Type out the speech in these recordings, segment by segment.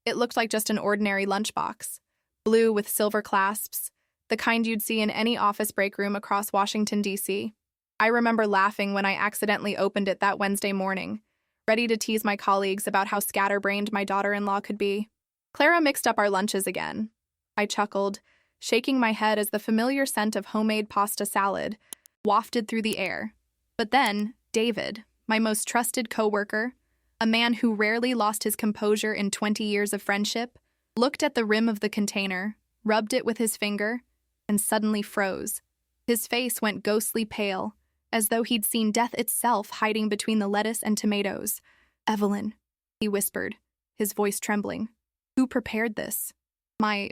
It looked like just an ordinary lunchbox, blue with silver clasps, the kind you'd see in any office break room across Washington, D.C. I remember laughing when I accidentally opened it that Wednesday morning, ready to tease my colleagues about how scatterbrained my daughter-in-law could be. Clara mixed up our lunches again. I chuckled, shaking my head as the familiar scent of homemade pasta salad wafted through the air. But then, David, my most trusted coworker, a man who rarely lost his composure in 20 years of friendship, looked at the rim of the container, rubbed it with his finger, and suddenly froze. His face went ghostly pale, as though he'd seen death itself hiding between the lettuce and tomatoes. "Evelyn," he whispered, his voice trembling. "Who prepared this?" "My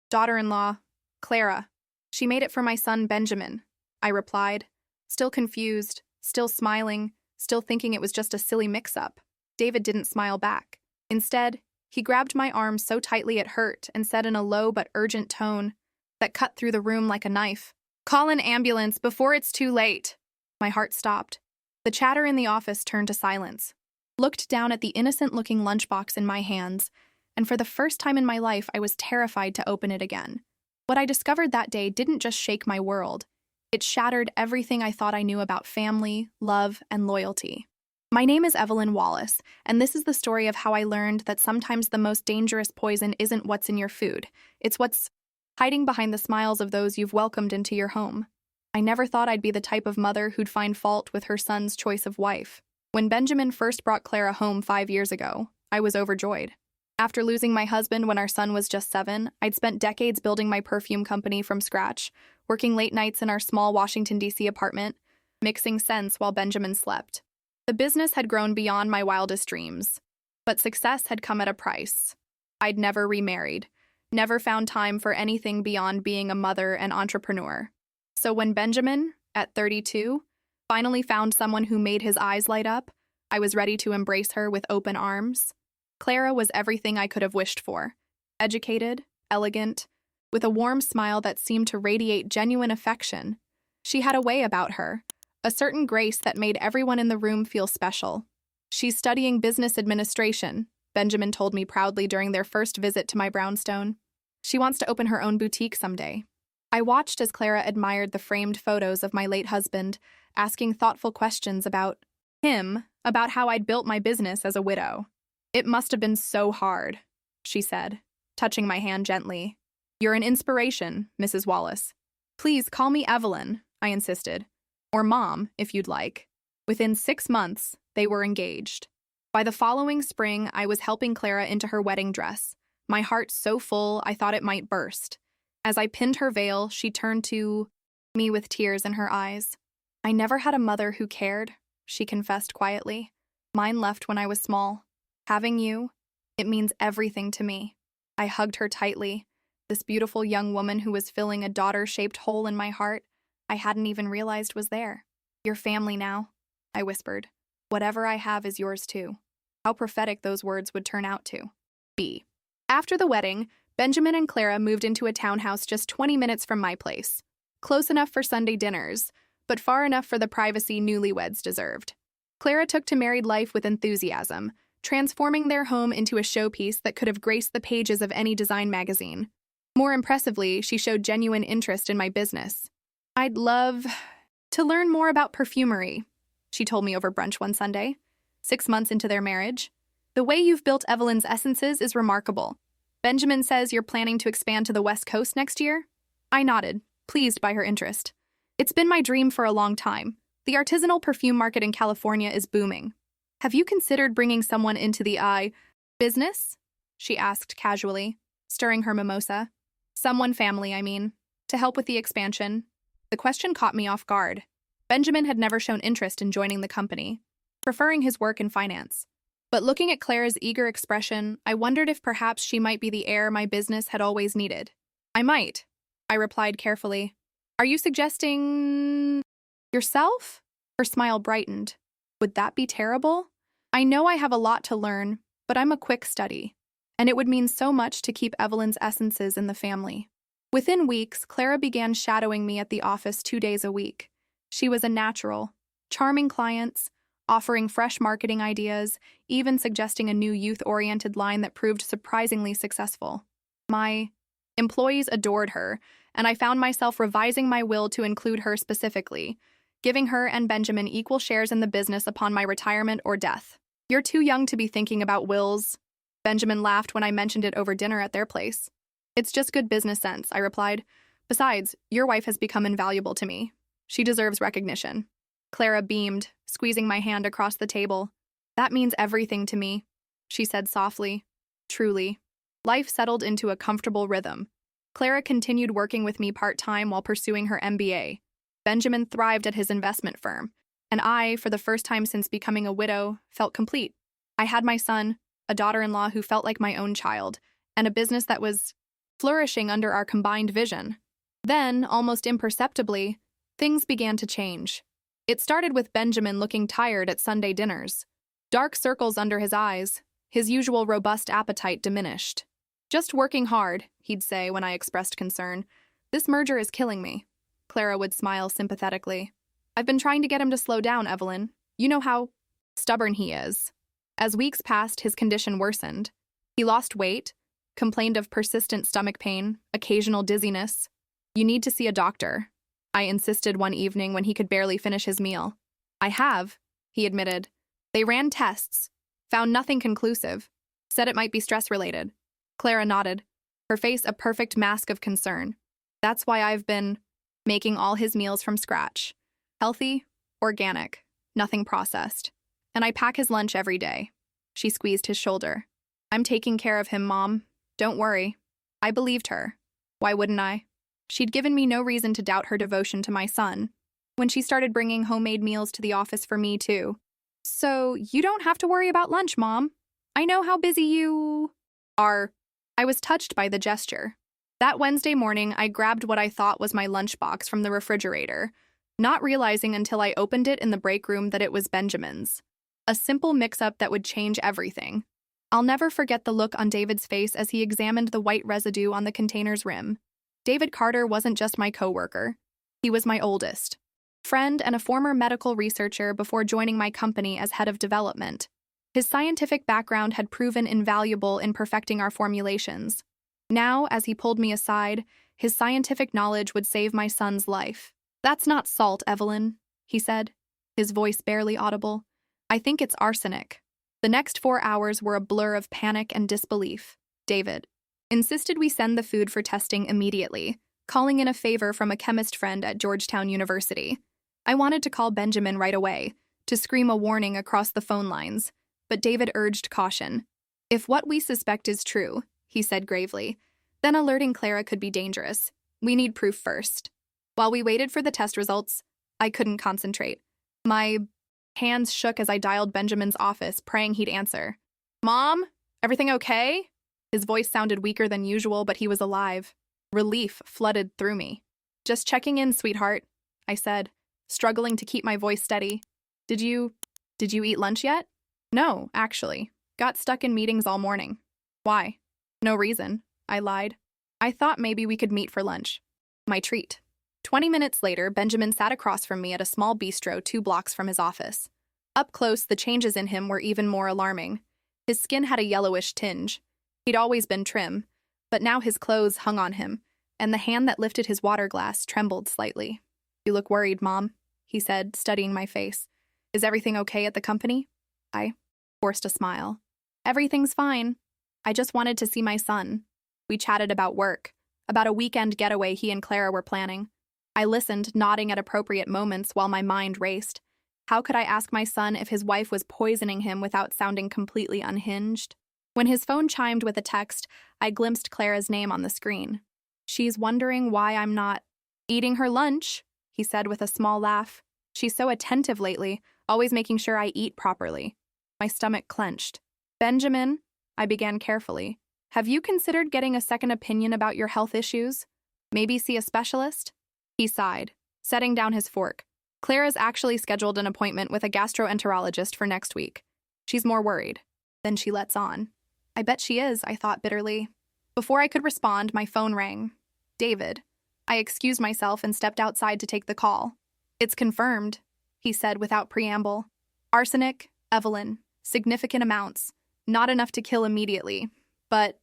daughter-in-law, Clara. She made it for my son, Benjamin," I replied, still confused, still smiling, still thinking it was just a silly mix-up. David didn't smile back. Instead, he grabbed my arm so tightly it hurt and said in a low but urgent tone that cut through the room like a knife, "Call an ambulance before it's too late." My heart stopped. The chatter in the office turned to silence. Looked down at the innocent-looking lunchbox in my hands, and for the first time in my life, I was terrified to open it again. What I discovered that day didn't just shake my world. It shattered everything I thought I knew about family, love, and loyalty. My name is Evelyn Wallace, and this is the story of how I learned that sometimes the most dangerous poison isn't what's in your food. It's what's hiding behind the smiles of those you've welcomed into your home. I never thought I'd be the type of mother who'd find fault with her son's choice of wife. When Benjamin first brought Clara home 5 years ago, I was overjoyed. After losing my husband when our son was just 7, I'd spent decades building my perfume company from scratch, working late nights in our small Washington, D.C. apartment, mixing scents while Benjamin slept. The business had grown beyond my wildest dreams, but success had come at a price. I'd never remarried, never found time for anything beyond being a mother and entrepreneur. So when Benjamin, at 32, finally found someone who made his eyes light up, I was ready to embrace her with open arms. Clara was everything I could have wished for. Educated, elegant, with a warm smile that seemed to radiate genuine affection. She had a way about her, a certain grace that made everyone in the room feel special. "She's studying business administration," Benjamin told me proudly during their first visit to my brownstone. "She wants to open her own boutique someday." I watched as Clara admired the framed photos of my late husband, asking thoughtful questions about him, about how I'd built my business as a widow. "It must have been so hard," she said, touching my hand gently. "You're an inspiration, Mrs. Wallace." "Please call me Evelyn," I insisted. "Or Mom, if you'd like." Within 6 months, they were engaged. By the following spring, I was helping Clara into her wedding dress, my heart so full I thought it might burst. As I pinned her veil, she turned to me with tears in her eyes. "I never had a mother who cared," she confessed quietly. "Mine left when I was small. Having you, it means everything to me." I hugged her tightly, this beautiful young woman who was filling a daughter-shaped hole in my heart I hadn't even realized was there. "You're family now," I whispered. "Whatever I have is yours too." How prophetic those words would turn out to be. After the wedding, Benjamin and Clara moved into a townhouse just 20 minutes from my place. Close enough for Sunday dinners, but far enough for the privacy newlyweds deserved. Clara took to married life with enthusiasm, transforming their home into a showpiece that could have graced the pages of any design magazine. More impressively, she showed genuine interest in my business. "I'd love to learn more about perfumery," she told me over brunch one Sunday, 6 months into their marriage. "The way you've built Evelyn's essences is remarkable. Benjamin says you're planning to expand to the West Coast next year?" I nodded, pleased by her interest. "It's been my dream for a long time. The artisanal perfume market in California is booming." "Have you considered bringing someone into the business?" she asked casually, stirring her mimosa. "Someone family, I mean, to help with the expansion." The question caught me off guard. Benjamin had never shown interest in joining the company, preferring his work in finance. But looking at Clara's eager expression, I wondered if perhaps she might be the heir my business had always needed. "I might," I replied carefully. "Are you suggesting yourself?" Her smile brightened. "Would that be terrible? I know I have a lot to learn, but I'm a quick study, and it would mean so much to keep Evelyn's essences in the family." Within weeks, Clara began shadowing me at the office 2 days a week. She was a natural, charming clients, offering fresh marketing ideas, even suggesting a new youth-oriented line that proved surprisingly successful. My employees adored her, and I found myself revising my will to include her specifically, giving her and Benjamin equal shares in the business upon my retirement or death. "You're too young to be thinking about wills." Benjamin laughed when I mentioned it over dinner at their place. "It's just good business sense," I replied. "Besides, your wife has become invaluable to me. She deserves recognition." Clara beamed, squeezing my hand across the table. "That means everything to me," she said softly. Truly. Life settled into a comfortable rhythm. Clara continued working with me part-time while pursuing her MBA. Benjamin thrived at his investment firm, and I, for the first time since becoming a widow, felt complete. I had my son, a daughter-in-law who felt like my own child, and a business that was flourishing under our combined vision. Then, almost imperceptibly, things began to change. It started with Benjamin looking tired at Sunday dinners. Dark circles under his eyes, his usual robust appetite diminished. "Just working hard," he'd say when I expressed concern. "This merger is killing me." Clara would smile sympathetically. "I've been trying to get him to slow down, Evelyn. You know how stubborn he is." As weeks passed, his condition worsened. He lost weight, complained of persistent stomach pain, occasional dizziness. "You need to see a doctor," I insisted one evening when he could barely finish his meal. "I have," he admitted. "They ran tests, found nothing conclusive, said it might be stress-related." Clara nodded, her face a perfect mask of concern. "That's why I've been making all his meals from scratch. Healthy, organic, nothing processed. And I pack his lunch every day." She squeezed his shoulder. "I'm taking care of him, Mom. Don't worry." I believed her. Why wouldn't I? She'd given me no reason to doubt her devotion to my son. When she started bringing homemade meals to the office for me, too. "So, you don't have to worry about lunch, Mom. I know how busy you are." I was touched by the gesture. That Wednesday morning, I grabbed what I thought was my lunchbox from the refrigerator, not realizing until I opened it in the break room that it was Benjamin's. A simple mix-up that would change everything. I'll never forget the look on David's face as he examined the white residue on the container's rim. David Carter wasn't just my coworker. He was my oldest friend and a former medical researcher before joining my company as head of development. His scientific background had proven invaluable in perfecting our formulations. Now, as he pulled me aside, his scientific knowledge would save my son's life. "That's not salt, Evelyn," he said, his voice barely audible. "I think it's arsenic." The next 4 hours were a blur of panic and disbelief. David insisted we send the food for testing immediately, calling in a favor from a chemist friend at Georgetown University. I wanted to call Benjamin right away, to scream a warning across the phone lines, but David urged caution. "If what we suspect is true," he said gravely, "then alerting Clara could be dangerous. We need proof first." While we waited for the test results, I couldn't concentrate. My hands shook as I dialed Benjamin's office, praying he'd answer. "Mom, everything okay?" His voice sounded weaker than usual, but he was alive. Relief flooded through me. "Just checking in, sweetheart," I said, struggling to keep my voice steady. Did you eat lunch yet?" "No, actually. Got stuck in meetings all morning." "Why?" "No reason," I lied. "I thought maybe we could meet for lunch." My treat. 20 minutes later, Benjamin sat across from me at a small bistro 2 blocks from his office. Up close, the changes in him were even more alarming. His skin had a yellowish tinge. He'd always been trim, but now his clothes hung on him, and the hand that lifted his water glass trembled slightly. "You look worried, Mom," he said, studying my face. "Is everything okay at the company?" I forced a smile. "Everything's fine. I just wanted to see my son." We chatted about work, about a weekend getaway he and Clara were planning. I listened, nodding at appropriate moments while my mind raced. How could I ask my son if his wife was poisoning him without sounding completely unhinged? When his phone chimed with a text, I glimpsed Clara's name on the screen. "She's wondering why I'm not eating her lunch," he said with a small laugh. "She's so attentive lately, always making sure I eat properly." My stomach clenched. "Benjamin," I began carefully, "have you considered getting a second opinion about your health issues? Maybe see a specialist?" He sighed, setting down his fork. "Clara's actually scheduled an appointment with a gastroenterologist for next week. She's more worried." Then she lets on. I bet she is, I thought bitterly. Before I could respond, my phone rang. David. I excused myself and stepped outside to take the call. "It's confirmed," he said without preamble. Arsenic, Evelyn, significant amounts. Not enough to kill immediately, but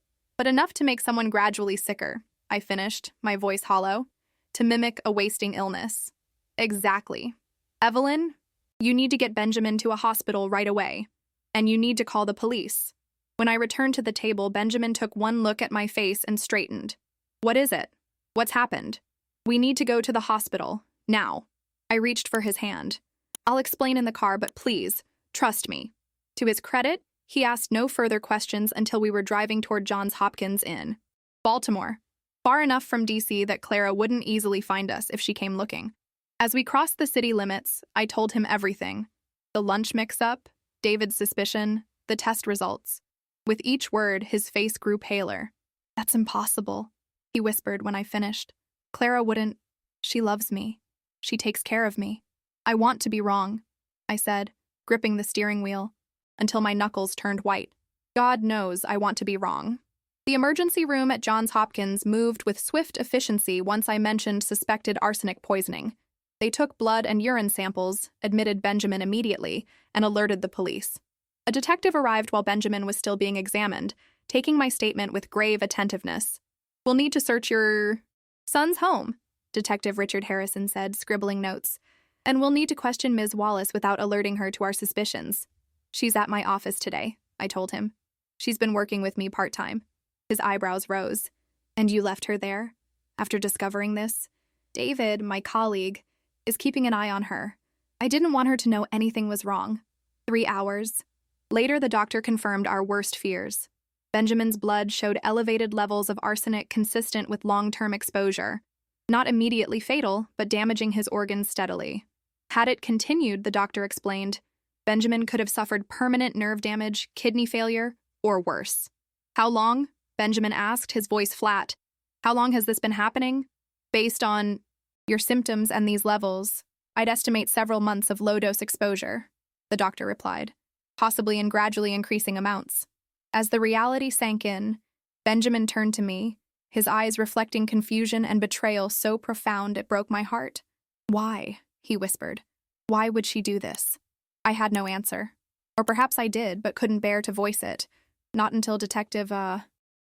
enough to make someone gradually sicker, I finished, my voice hollow, to mimic a wasting illness. Exactly. Evelyn, you need to get Benjamin to a hospital right away, and you need to call the police. When I returned to the table, Benjamin took one look at my face and straightened. What is it? What's happened? We need to go to the hospital, now. I reached for his hand. I'll explain in the car, but please, trust me. To his credit, he asked no further questions until we were driving toward Johns Hopkins in Baltimore, far enough from D.C. that Clara wouldn't easily find us if she came looking. As we crossed the city limits, I told him everything. The lunch mix-up, David's suspicion, the test results. With each word, his face grew paler. That's impossible, he whispered when I finished. Clara wouldn't. She loves me. She takes care of me. I want to be wrong, I said, gripping the steering wheel, until my knuckles turned white. God knows I want to be wrong. The emergency room at Johns Hopkins moved with swift efficiency once I mentioned suspected arsenic poisoning. They took blood and urine samples, admitted Benjamin immediately, and alerted the police. A detective arrived while Benjamin was still being examined, taking my statement with grave attentiveness. We'll need to search your son's home, Detective Richard Harrison said, scribbling notes. And we'll need to question Ms. Wallace without alerting her to our suspicions. She's at my office today, I told him. She's been working with me part-time. His eyebrows rose. And you left her there? After discovering this? David, my colleague, is keeping an eye on her. I didn't want her to know anything was wrong. 3 hours. Later, the doctor confirmed our worst fears. Benjamin's blood showed elevated levels of arsenic consistent with long-term exposure. Not immediately fatal, but damaging his organs steadily. Had it continued, the doctor explained, Benjamin could have suffered permanent nerve damage, kidney failure, or worse. How long? Benjamin asked, his voice flat. How long has this been happening? Based on your symptoms and these levels, I'd estimate several months of low-dose exposure, the doctor replied, possibly in gradually increasing amounts. As the reality sank in, Benjamin turned to me, his eyes reflecting confusion and betrayal so profound it broke my heart. Why? He whispered. Why would she do this? I had no answer. Or perhaps I did, but couldn't bear to voice it. Not until Detective,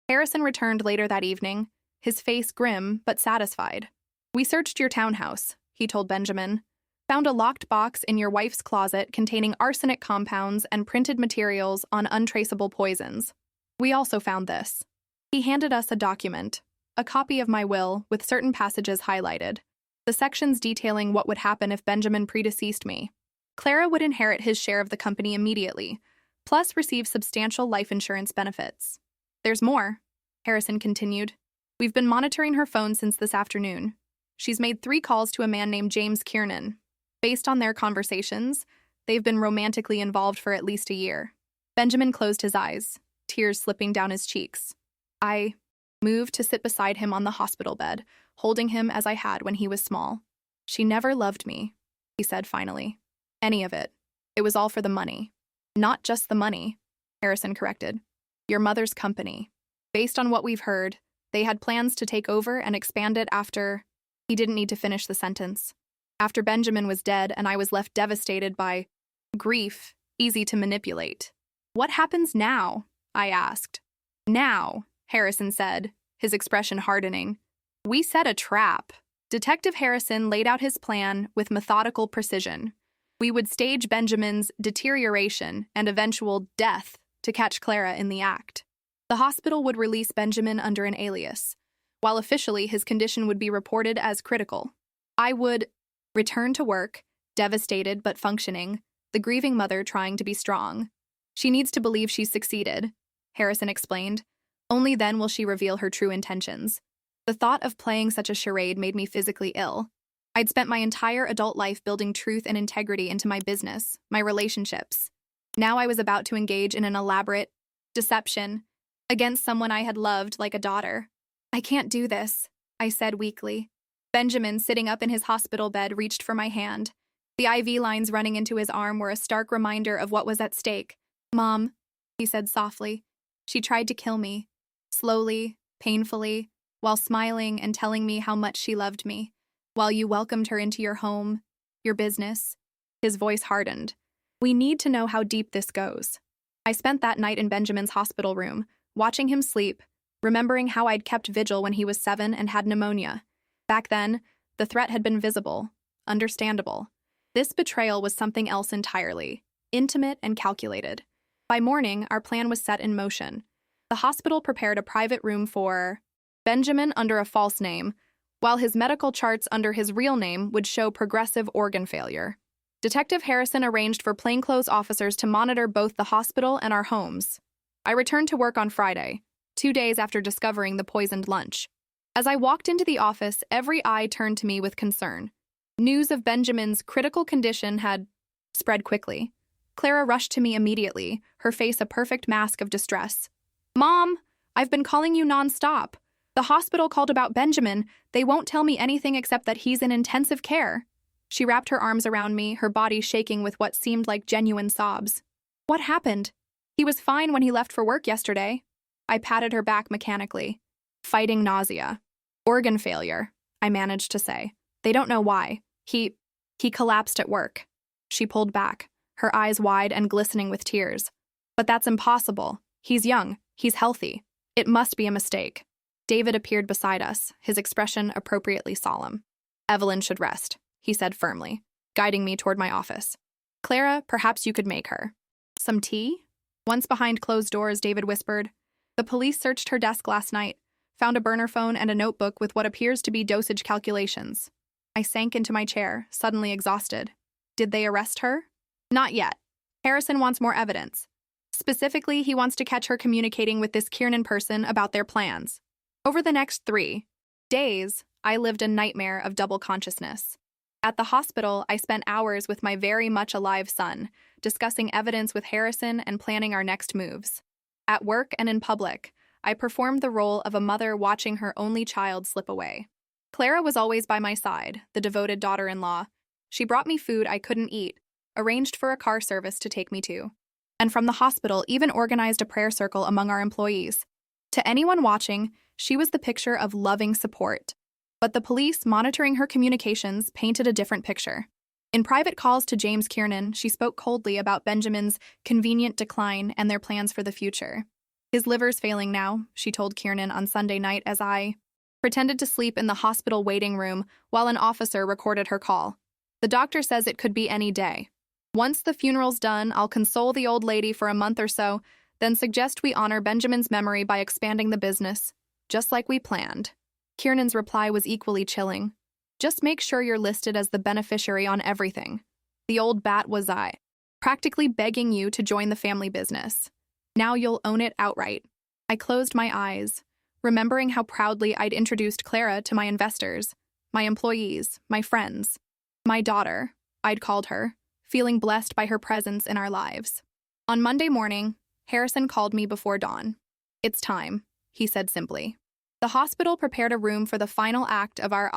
Harrison returned later that evening, his face grim but satisfied. We searched your townhouse, he told Benjamin. Found a locked box in your wife's closet containing arsenic compounds and printed materials on untraceable poisons. We also found this. He handed us a document, a copy of my will with certain passages highlighted, the sections detailing what would happen if Benjamin predeceased me. Clara would inherit his share of the company immediately, plus receive substantial life insurance benefits. There's more, Harrison continued. We've been monitoring her phone since this afternoon. She's made 3 calls to a man named James Kiernan. Based on their conversations, they've been romantically involved for at least a year. Benjamin closed his eyes, tears slipping down his cheeks. I moved to sit beside him on the hospital bed, holding him as I had when he was small. She never loved me, he said finally. Any of it. It was all for the money. Not just the money, Harrison corrected. Your mother's company. Based on what we've heard, they had plans to take over and expand it after... He didn't need to finish the sentence. After Benjamin was dead and I was left devastated by grief, easy to manipulate. What happens now? I asked. Now, Harrison said, his expression hardening. We set a trap. Detective Harrison laid out his plan with methodical precision. We would stage Benjamin's deterioration and eventual death to catch Clara in the act. The hospital would release Benjamin under an alias, while officially his condition would be reported as critical. I would return to work, devastated but functioning, the grieving mother trying to be strong. She needs to believe she's succeeded, Harrison explained. Only then will she reveal her true intentions. The thought of playing such a charade made me physically ill. I'd spent my entire adult life building truth and integrity into my business, my relationships. Now I was about to engage in an elaborate deception against someone I had loved like a daughter. I can't do this, I said weakly. Benjamin, sitting up in his hospital bed, reached for my hand. The IV lines running into his arm were a stark reminder of what was at stake. Mom, he said softly. She tried to kill me, slowly, painfully, while smiling and telling me how much she loved me, while you welcomed her into your home, your business. His voice hardened. We need to know how deep this goes. I spent that night in Benjamin's hospital room, watching him sleep, remembering how I'd kept vigil when he was 7 and had pneumonia. Back then, the threat had been visible, understandable. This betrayal was something else entirely, intimate and calculated. By morning, our plan was set in motion. The hospital prepared a private room for Benjamin under a false name, while his medical charts under his real name would show progressive organ failure. Detective Harrison arranged for plainclothes officers to monitor both the hospital and our homes. I returned to work on Friday, 2 days after discovering the poisoned lunch. As I walked into the office, every eye turned to me with concern. News of Benjamin's critical condition had spread quickly. Clara rushed to me immediately, her face a perfect mask of distress. "Mom, I've been calling you nonstop. The hospital called about Benjamin. They won't tell me anything except that he's in intensive care." She wrapped her arms around me, her body shaking with what seemed like genuine sobs. "What happened? He was fine when he left for work yesterday." I patted her back mechanically. "Fighting nausea. Organ failure," I managed to say. "They don't know why. He collapsed at work." She pulled back, her eyes wide and glistening with tears. "But that's impossible. He's young. He's healthy. It must be a mistake." David appeared beside us, his expression appropriately solemn. "Evelyn should rest," he said firmly, guiding me toward my office. "Clara, perhaps you could make her some tea?" Once behind closed doors, David whispered. "The police searched her desk last night, found a burner phone and a notebook with what appears to be dosage calculations." I sank into my chair, suddenly exhausted. "Did they arrest her?" "Not yet. Harrison wants more evidence. Specifically, he wants to catch her communicating with this Kiernan person about their plans." Over the next 3 days, I lived a nightmare of double consciousness. At the hospital, I spent hours with my very much alive son, discussing evidence with Harrison and planning our next moves. At work and in public, I performed the role of a mother watching her only child slip away. Clara was always by my side, the devoted daughter-in-law. She brought me food I couldn't eat, arranged for a car service to take me to, and from the hospital even organized a prayer circle among our employees. To anyone watching, she was the picture of loving support. But the police, monitoring her communications, painted a different picture. In private calls to James Kiernan, she spoke coldly about Benjamin's convenient decline and their plans for the future. "His liver's failing now," she told Kiernan on Sunday night as I pretended to sleep in the hospital waiting room while an officer recorded her call. "The doctor says it could be any day. Once the funeral's done, I'll console the old lady for a month or so, then suggest we honor Benjamin's memory by expanding the business, just like we planned." Kiernan's reply was equally chilling. "Just make sure you're listed as the beneficiary on everything." The old bat was practically begging you to join the family business. Now you'll own it outright. I closed my eyes, remembering how proudly I'd introduced Clara to my investors, my employees, my friends. My daughter, I'd called her, feeling blessed by her presence in our lives. On Monday morning, Harrison called me before dawn. "It's time," he said simply. The hospital prepared a room for the final act of our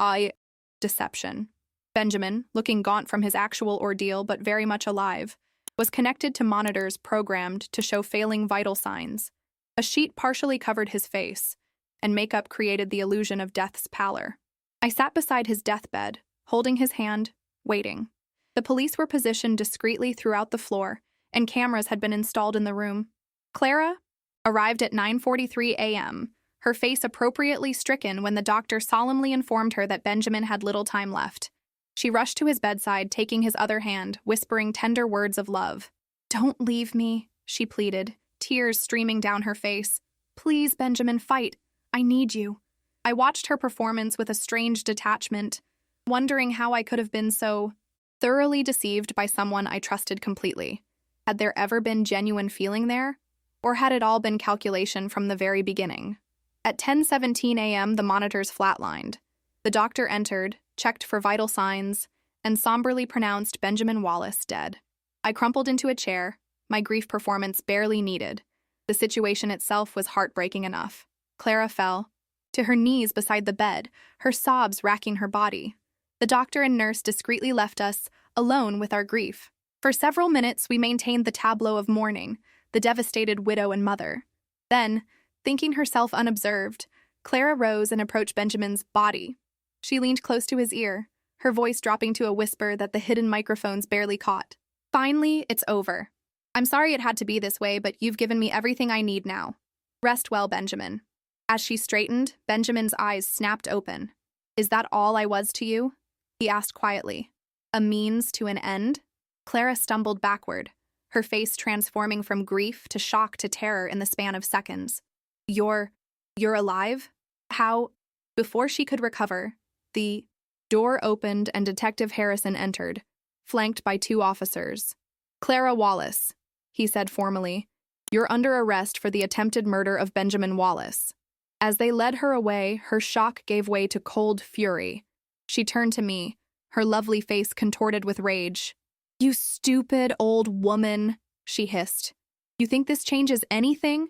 deception. Benjamin, looking gaunt from his actual ordeal but very much alive, was connected to monitors programmed to show failing vital signs. A sheet partially covered his face, and makeup created the illusion of death's pallor. I sat beside his deathbed, holding his hand, waiting. The police were positioned discreetly throughout the floor, and cameras had been installed in the room. Clara arrived at 9:43 a.m., her face appropriately stricken when the doctor solemnly informed her that Benjamin had little time left. She rushed to his bedside, taking his other hand, whispering tender words of love. "Don't leave me," she pleaded, tears streaming down her face. "Please, Benjamin, fight. I need you." I watched her performance with a strange detachment, wondering how I could have been so thoroughly deceived by someone I trusted completely. Had there ever been genuine feeling there? Or had it all been calculation from the very beginning? At 10:17 a.m., the monitors flatlined. The doctor entered, checked for vital signs, and somberly pronounced Benjamin Wallace dead. I crumpled into a chair, my grief performance barely needed. The situation itself was heartbreaking enough. Clara fell to her knees beside the bed, her sobs racking her body. The doctor and nurse discreetly left us, alone with our grief. For several minutes, we maintained the tableau of mourning, the devastated widow and mother. Then, thinking herself unobserved, Clara rose and approached Benjamin's body. She leaned close to his ear, her voice dropping to a whisper that the hidden microphones barely caught. Finally, it's over. I'm sorry it had to be this way, but you've given me everything I need now. Rest well, Benjamin. As she straightened, Benjamin's eyes snapped open. Is that all I was to you? He asked quietly. A means to an end? Clara stumbled backward, her face transforming from grief to shock to terror in the span of seconds. You're alive? How? Before she could recover, the door opened and Detective Harrison entered, flanked by 2 officers. Clara Wallace, he said formally, you're under arrest for the attempted murder of Benjamin Wallace. As they led her away, her shock gave way to cold fury. She turned to me, her lovely face contorted with rage. You stupid old woman, she hissed. You think this changes anything?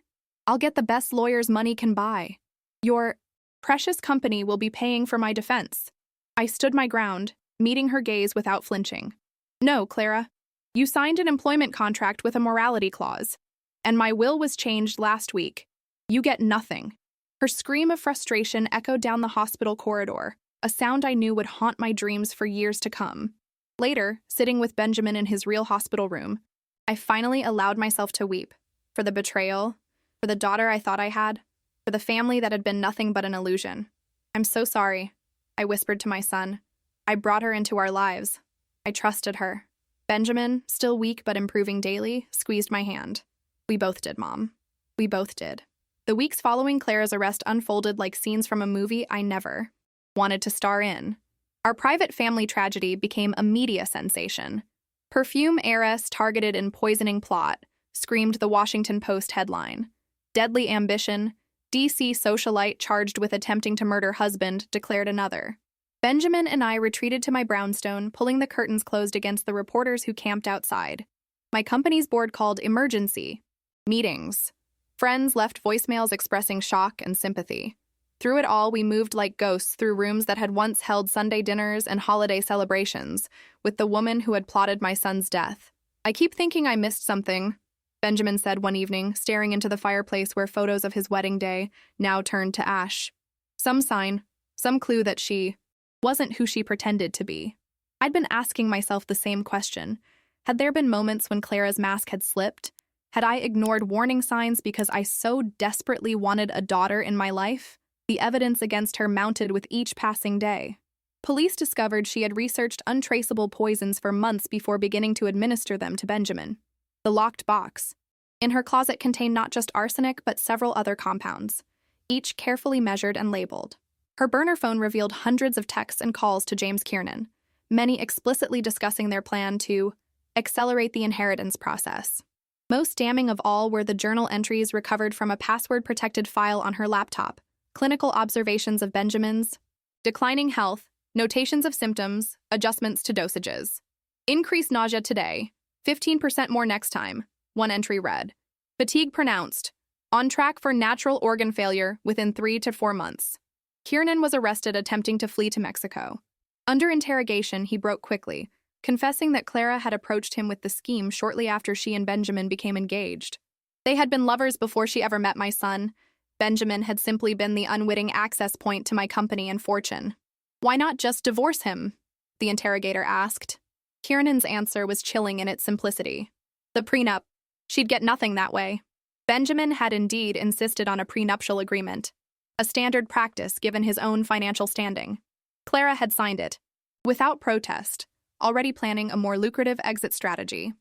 I'll get the best lawyers money can buy. Your precious company will be paying for my defense. I stood my ground, meeting her gaze without flinching. No, Clara. You signed an employment contract with a morality clause, and my will was changed last week. You get nothing. Her scream of frustration echoed down the hospital corridor, a sound I knew would haunt my dreams for years to come. Later, sitting with Benjamin in his real hospital room, I finally allowed myself to weep. For the betrayal, for the daughter I thought I had, for the family that had been nothing but an illusion. I'm so sorry, I whispered to my son. I brought her into our lives. I trusted her. Benjamin, still weak but improving daily, squeezed my hand. We both did, Mom. We both did. The weeks following Clara's arrest unfolded like scenes from a movie I never wanted to star in. Our private family tragedy became a media sensation. Perfume heiress targeted in poisoning plot, screamed the Washington Post headline. Deadly ambition, DC socialite charged with attempting to murder husband, declared another. Benjamin and I retreated to my brownstone, pulling the curtains closed against the reporters who camped outside. My company's board called emergency meetings. Friends left voicemails expressing shock and sympathy. Through it all, we moved like ghosts through rooms that had once held Sunday dinners and holiday celebrations, with the woman who had plotted my son's death. I keep thinking I missed something, Benjamin said one evening, staring into the fireplace where photos of his wedding day now turned to ash. Some sign, some clue that she wasn't who she pretended to be. I'd been asking myself the same question. Had there been moments when Clara's mask had slipped? Had I ignored warning signs because I so desperately wanted a daughter in my life? The evidence against her mounted with each passing day. Police discovered she had researched untraceable poisons for months before beginning to administer them to Benjamin. The locked box in her closet contained not just arsenic but several other compounds, each carefully measured and labeled. Her burner phone revealed hundreds of texts and calls to James Kiernan, many explicitly discussing their plan to accelerate the inheritance process. Most damning of all were the journal entries recovered from a password-protected file on her laptop, clinical observations of Benjamin's declining health, notations of symptoms, adjustments to dosages. Increased nausea today, 15% more next time, one entry read. Fatigue pronounced, on track for natural organ failure within 3 to 4 months. Kiernan was arrested attempting to flee to Mexico. Under interrogation, he broke quickly, confessing that Clara had approached him with the scheme shortly after she and Benjamin became engaged. They had been lovers before she ever met my son. Benjamin had simply been the unwitting access point to my company and fortune. Why not just divorce him? The interrogator asked. Kiernan's answer was chilling in its simplicity. The prenup. She'd get nothing that way. Benjamin had indeed insisted on a prenuptial agreement, a standard practice given his own financial standing. Clara had signed it, without protest, already planning a more lucrative exit strategy.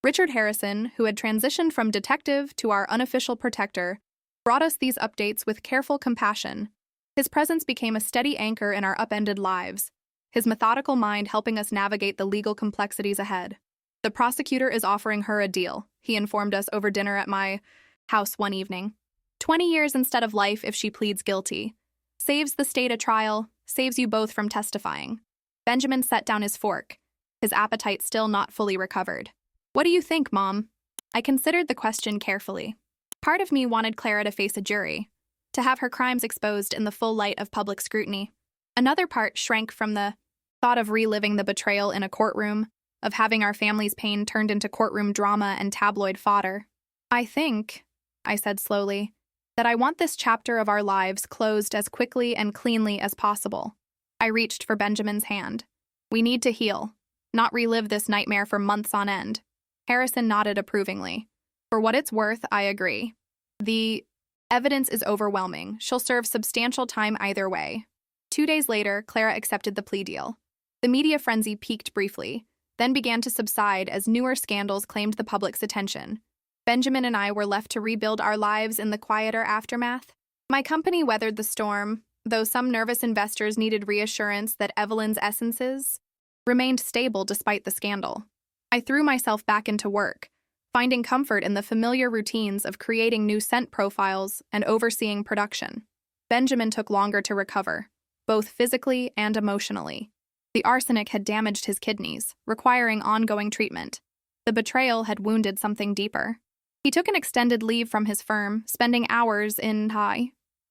Richard Harrison, who had transitioned from detective to our unofficial protector, brought us these updates with careful compassion. His presence became a steady anchor in our upended lives, his methodical mind helping us navigate the legal complexities ahead. The prosecutor is offering her a deal, he informed us over dinner at my house one evening. 20 years instead of life if she pleads guilty. Saves the state a trial, saves you both from testifying. Benjamin set down his fork, his appetite still not fully recovered. What do you think, Mom? I considered the question carefully. Part of me wanted Clara to face a jury, to have her crimes exposed in the full light of public scrutiny. Another part shrank from the thought of reliving the betrayal in a courtroom, of having our family's pain turned into courtroom drama and tabloid fodder. I think, I said slowly, that I want this chapter of our lives closed as quickly and cleanly as possible. I reached for Benjamin's hand. We need to heal, not relive this nightmare for months on end. Harrison nodded approvingly. For what it's worth, I agree. The evidence is overwhelming. She'll serve substantial time either way. 2 days later, Clara accepted the plea deal. The media frenzy peaked briefly, then began to subside as newer scandals claimed the public's attention. Benjamin and I were left to rebuild our lives in the quieter aftermath. My company weathered the storm, though some nervous investors needed reassurance that Evelyn's essences remained stable despite the scandal. I threw myself back into work, finding comfort in the familiar routines of creating new scent profiles and overseeing production. Benjamin took longer to recover, both physically and emotionally. The arsenic had damaged his kidneys, requiring ongoing treatment. The betrayal had wounded something deeper. He took an extended leave from his firm, spending hours in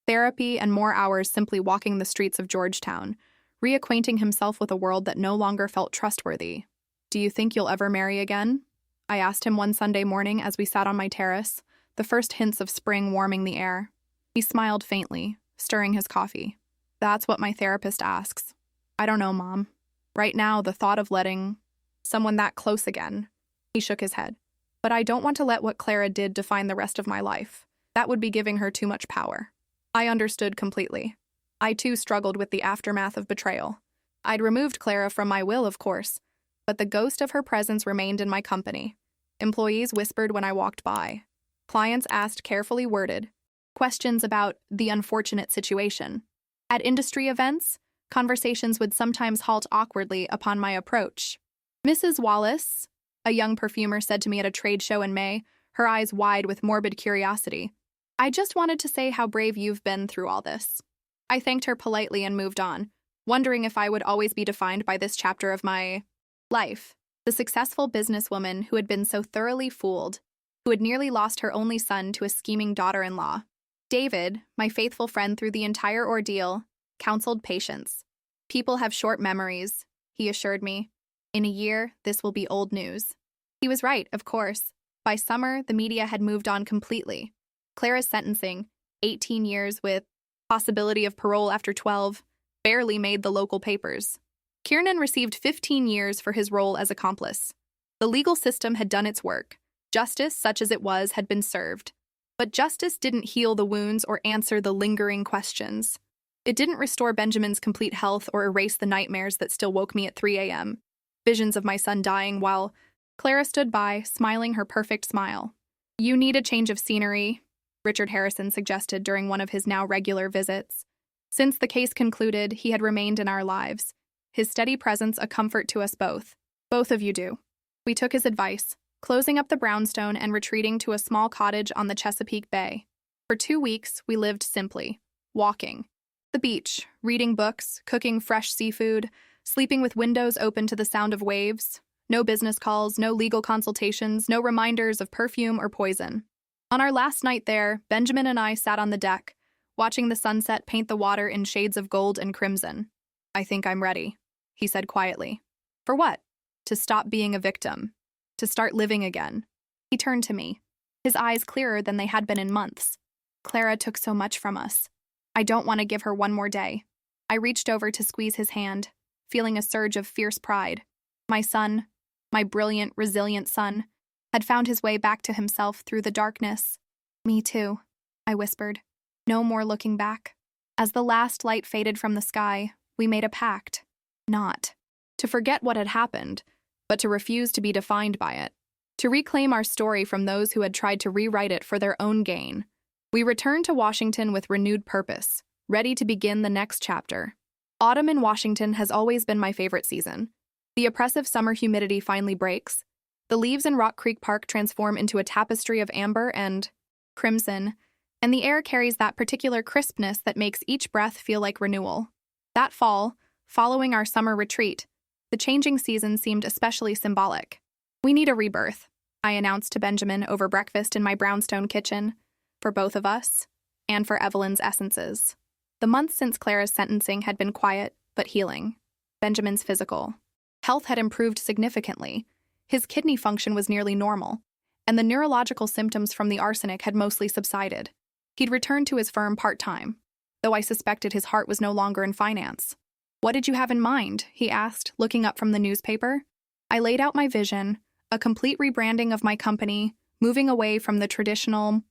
therapy and more hours simply walking the streets of Georgetown, reacquainting himself with a world that no longer felt trustworthy. "Do you think you'll ever marry again?" I asked him one Sunday morning as we sat on my terrace, the first hints of spring warming the air. He smiled faintly, stirring his coffee. "That's what my therapist asks. I don't know, Mom. Right now, the thought of letting someone that close again." He shook his head. "But I don't want to let what Clara did define the rest of my life. That would be giving her too much power." I understood completely. I too struggled with the aftermath of betrayal. I'd removed Clara from my will, of course, but the ghost of her presence remained in my company. Employees whispered when I walked by. Clients asked carefully worded questions about the unfortunate situation. At industry events, conversations would sometimes halt awkwardly upon my approach. "Mrs. Wallace," a young perfumer said to me at a trade show in May, her eyes wide with morbid curiosity, "I just wanted to say how brave you've been through all this." I thanked her politely and moved on, wondering if I would always be defined by this chapter of my life. The successful businesswoman who had been so thoroughly fooled, who had nearly lost her only son to a scheming daughter-in-law. David, my faithful friend through the entire ordeal, counseled patience. "People have short memories," he assured me. "In a year, this will be old news." He was right, of course. By summer, the media had moved on completely. Clara's sentencing, 18 years with possibility of parole after 12, barely made the local papers. Kiernan received 15 years for his role as accomplice. The legal system had done its work. Justice, such as it was, had been served. But justice didn't heal the wounds or answer the lingering questions. It didn't restore Benjamin's complete health or erase the nightmares that still woke me at 3 a.m. Visions of my son dying while Clara stood by, smiling her perfect smile. "You need a change of scenery," Richard Harrison suggested during one of his now regular visits. Since the case concluded, he had remained in our lives, his steady presence a comfort to us both. "Both of you do." We took his advice, closing up the brownstone and retreating to a small cottage on the Chesapeake Bay. For 2 weeks, we lived simply, walking the beach, reading books, cooking fresh seafood, sleeping with windows open to the sound of waves. No business calls, no legal consultations, no reminders of perfume or poison. On our last night there, Benjamin and I sat on the deck, watching the sunset paint the water in shades of gold and crimson. "I think I'm ready," he said quietly. "For what?" "To stop being a victim. To start living again." He turned to me, his eyes clearer than they had been in months. "Clara took so much from us. I don't want to give her one more day." I reached over to squeeze his hand, feeling a surge of fierce pride. My son, my brilliant, resilient son, had found his way back to himself through the darkness. "Me too," I whispered. "No more looking back." As the last light faded from the sky, we made a pact. Not to forget what had happened, but to refuse to be defined by it. To reclaim our story from those who had tried to rewrite it for their own gain. We returned to Washington with renewed purpose, ready to begin the next chapter. Autumn in Washington has always been my favorite season. The oppressive summer humidity finally breaks. The leaves in Rock Creek Park transform into a tapestry of amber and crimson, and the air carries that particular crispness that makes each breath feel like renewal. That fall, following our summer retreat, the changing season seemed especially symbolic. "We need a rebirth," I announced to Benjamin over breakfast in my brownstone kitchen, for both of us, and for Evelyn's essences. The months since Clara's sentencing had been quiet, but healing. Benjamin's physical health had improved significantly. His kidney function was nearly normal, and the neurological symptoms from the arsenic had mostly subsided. He'd returned to his firm part-time, though I suspected his heart was no longer in finance. "What did you have in mind?" he asked, looking up from the newspaper. I laid out my vision, a complete rebranding of my company, moving away from the traditional,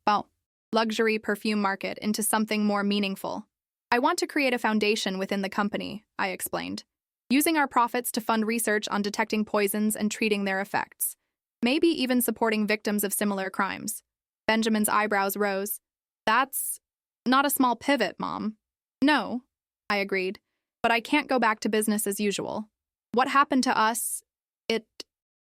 luxury perfume market into something more meaningful. I want to create a foundation within the company, I explained, using our profits to fund research on detecting poisons and treating their effects, maybe even supporting victims of similar crimes. Benjamin's eyebrows rose. That's not a small pivot, Mom. No, I agreed, but I can't go back to business as usual. What happened to us, it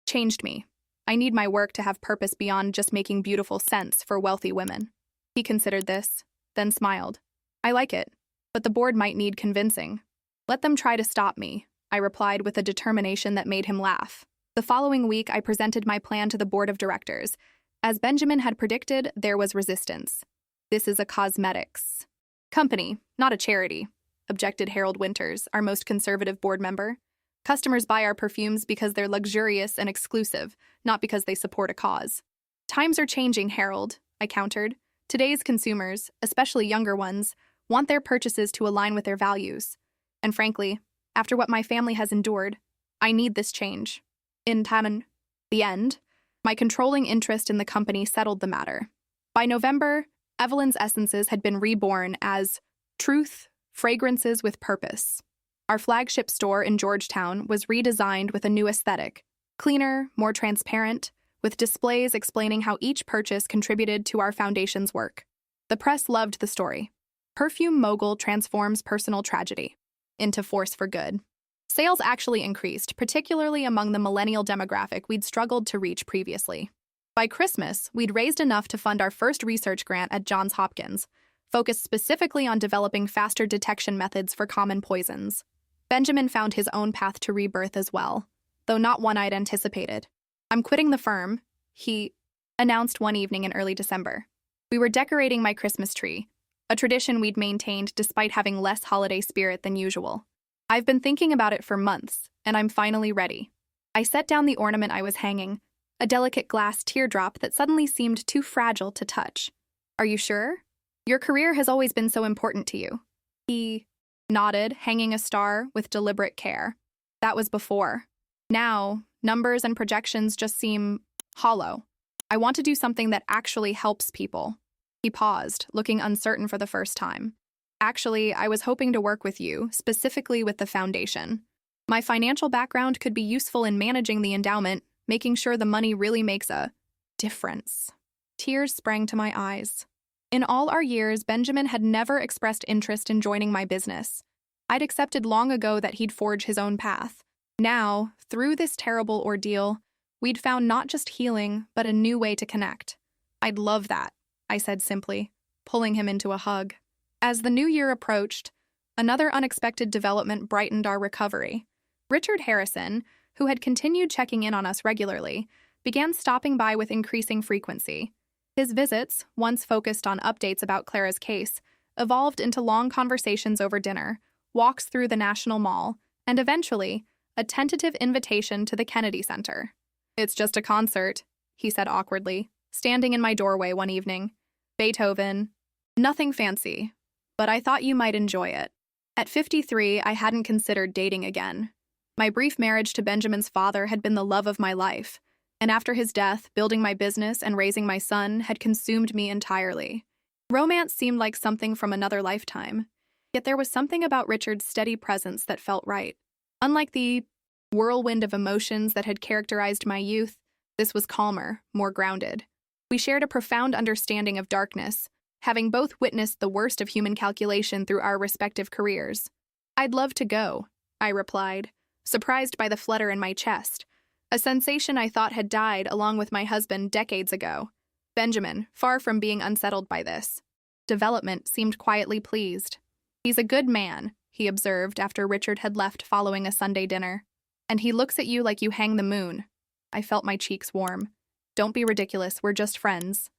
changed me. I need my work to have purpose beyond just making beautiful scents for wealthy women. He considered this, then smiled. I like it, but the board might need convincing. Let them try to stop me, I replied with a determination that made him laugh. The following week, I presented my plan to the board of directors. As Benjamin had predicted, there was resistance. This is a cosmetics company, not a charity, objected Harold Winters, our most conservative board member. Customers buy our perfumes because they're luxurious and exclusive, not because they support a cause. Times are changing, Harold, I countered. Today's consumers, especially younger ones, want their purchases to align with their values. And frankly, after what my family has endured, I need this change. In the end, my controlling interest in the company settled the matter. By November, Evelyn's Essences had been reborn as Truth, Fragrances with Purpose. Our flagship store in Georgetown was redesigned with a new aesthetic, cleaner, more transparent, with displays explaining how each purchase contributed to our foundation's work. The press loved the story. Perfume mogul transforms personal tragedy into force for good. Sales actually increased, particularly among the millennial demographic we'd struggled to reach previously. By Christmas, we'd raised enough to fund our first research grant at Johns Hopkins, focused specifically on developing faster detection methods for common poisons. Benjamin found his own path to rebirth as well, though not one I'd anticipated. I'm quitting the firm, he announced one evening in early December. We were decorating my Christmas tree, a tradition we'd maintained despite having less holiday spirit than usual. I've been thinking about it for months, and I'm finally ready. I set down the ornament I was hanging, a delicate glass teardrop that suddenly seemed too fragile to touch. Are you sure? Your career has always been so important to you. He nodded, hanging a star with deliberate care. That was before. Now, numbers and projections just seem hollow. I want to do something that actually helps people. He paused, looking uncertain for the first time. Actually, I was hoping to work with you, specifically with the foundation. My financial background could be useful in managing the endowment, making sure the money really makes a difference. Tears sprang to my eyes. In all our years, Benjamin had never expressed interest in joining my business. I'd accepted long ago that he'd forge his own path. Now, through this terrible ordeal, we'd found not just healing, but a new way to connect. I'd love that, I said simply, pulling him into a hug. As the new year approached, another unexpected development brightened our recovery. Richard Harrison, who had continued checking in on us regularly, began stopping by with increasing frequency. His visits, once focused on updates about Clara's case, evolved into long conversations over dinner, walks through the National Mall, and eventually, a tentative invitation to the Kennedy Center. It's just a concert, he said awkwardly, standing in my doorway one evening. Beethoven. Nothing fancy, but I thought you might enjoy it. At 53, I hadn't considered dating again. My brief marriage to Benjamin's father had been the love of my life, and after his death, building my business and raising my son had consumed me entirely. Romance seemed like something from another lifetime, yet there was something about Richard's steady presence that felt right. Unlike the whirlwind of emotions that had characterized my youth, this was calmer, more grounded. We shared a profound understanding of darkness, having both witnessed the worst of human calculation through our respective careers. I'd love to go, I replied, surprised by the flutter in my chest, a sensation I thought had died along with my husband decades ago. Benjamin, far from being unsettled by this development, seemed quietly pleased. He's a good man, he observed after Richard had left following a Sunday dinner. And he looks at you like you hang the moon. I felt my cheeks warm. Don't be ridiculous, we're just friends.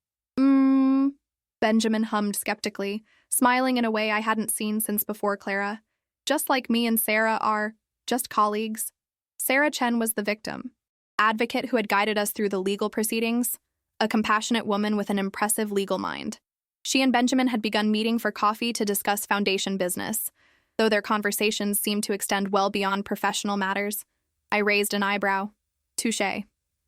Benjamin hummed skeptically, smiling in a way I hadn't seen since before Clara. Just like me and Sarah are just colleagues. Sarah Chen was the victim, advocate who had guided us through the legal proceedings, a compassionate woman with an impressive legal mind. She and Benjamin had begun meeting for coffee to discuss foundation business, though their conversations seemed to extend well beyond professional matters. I raised an eyebrow. Touché.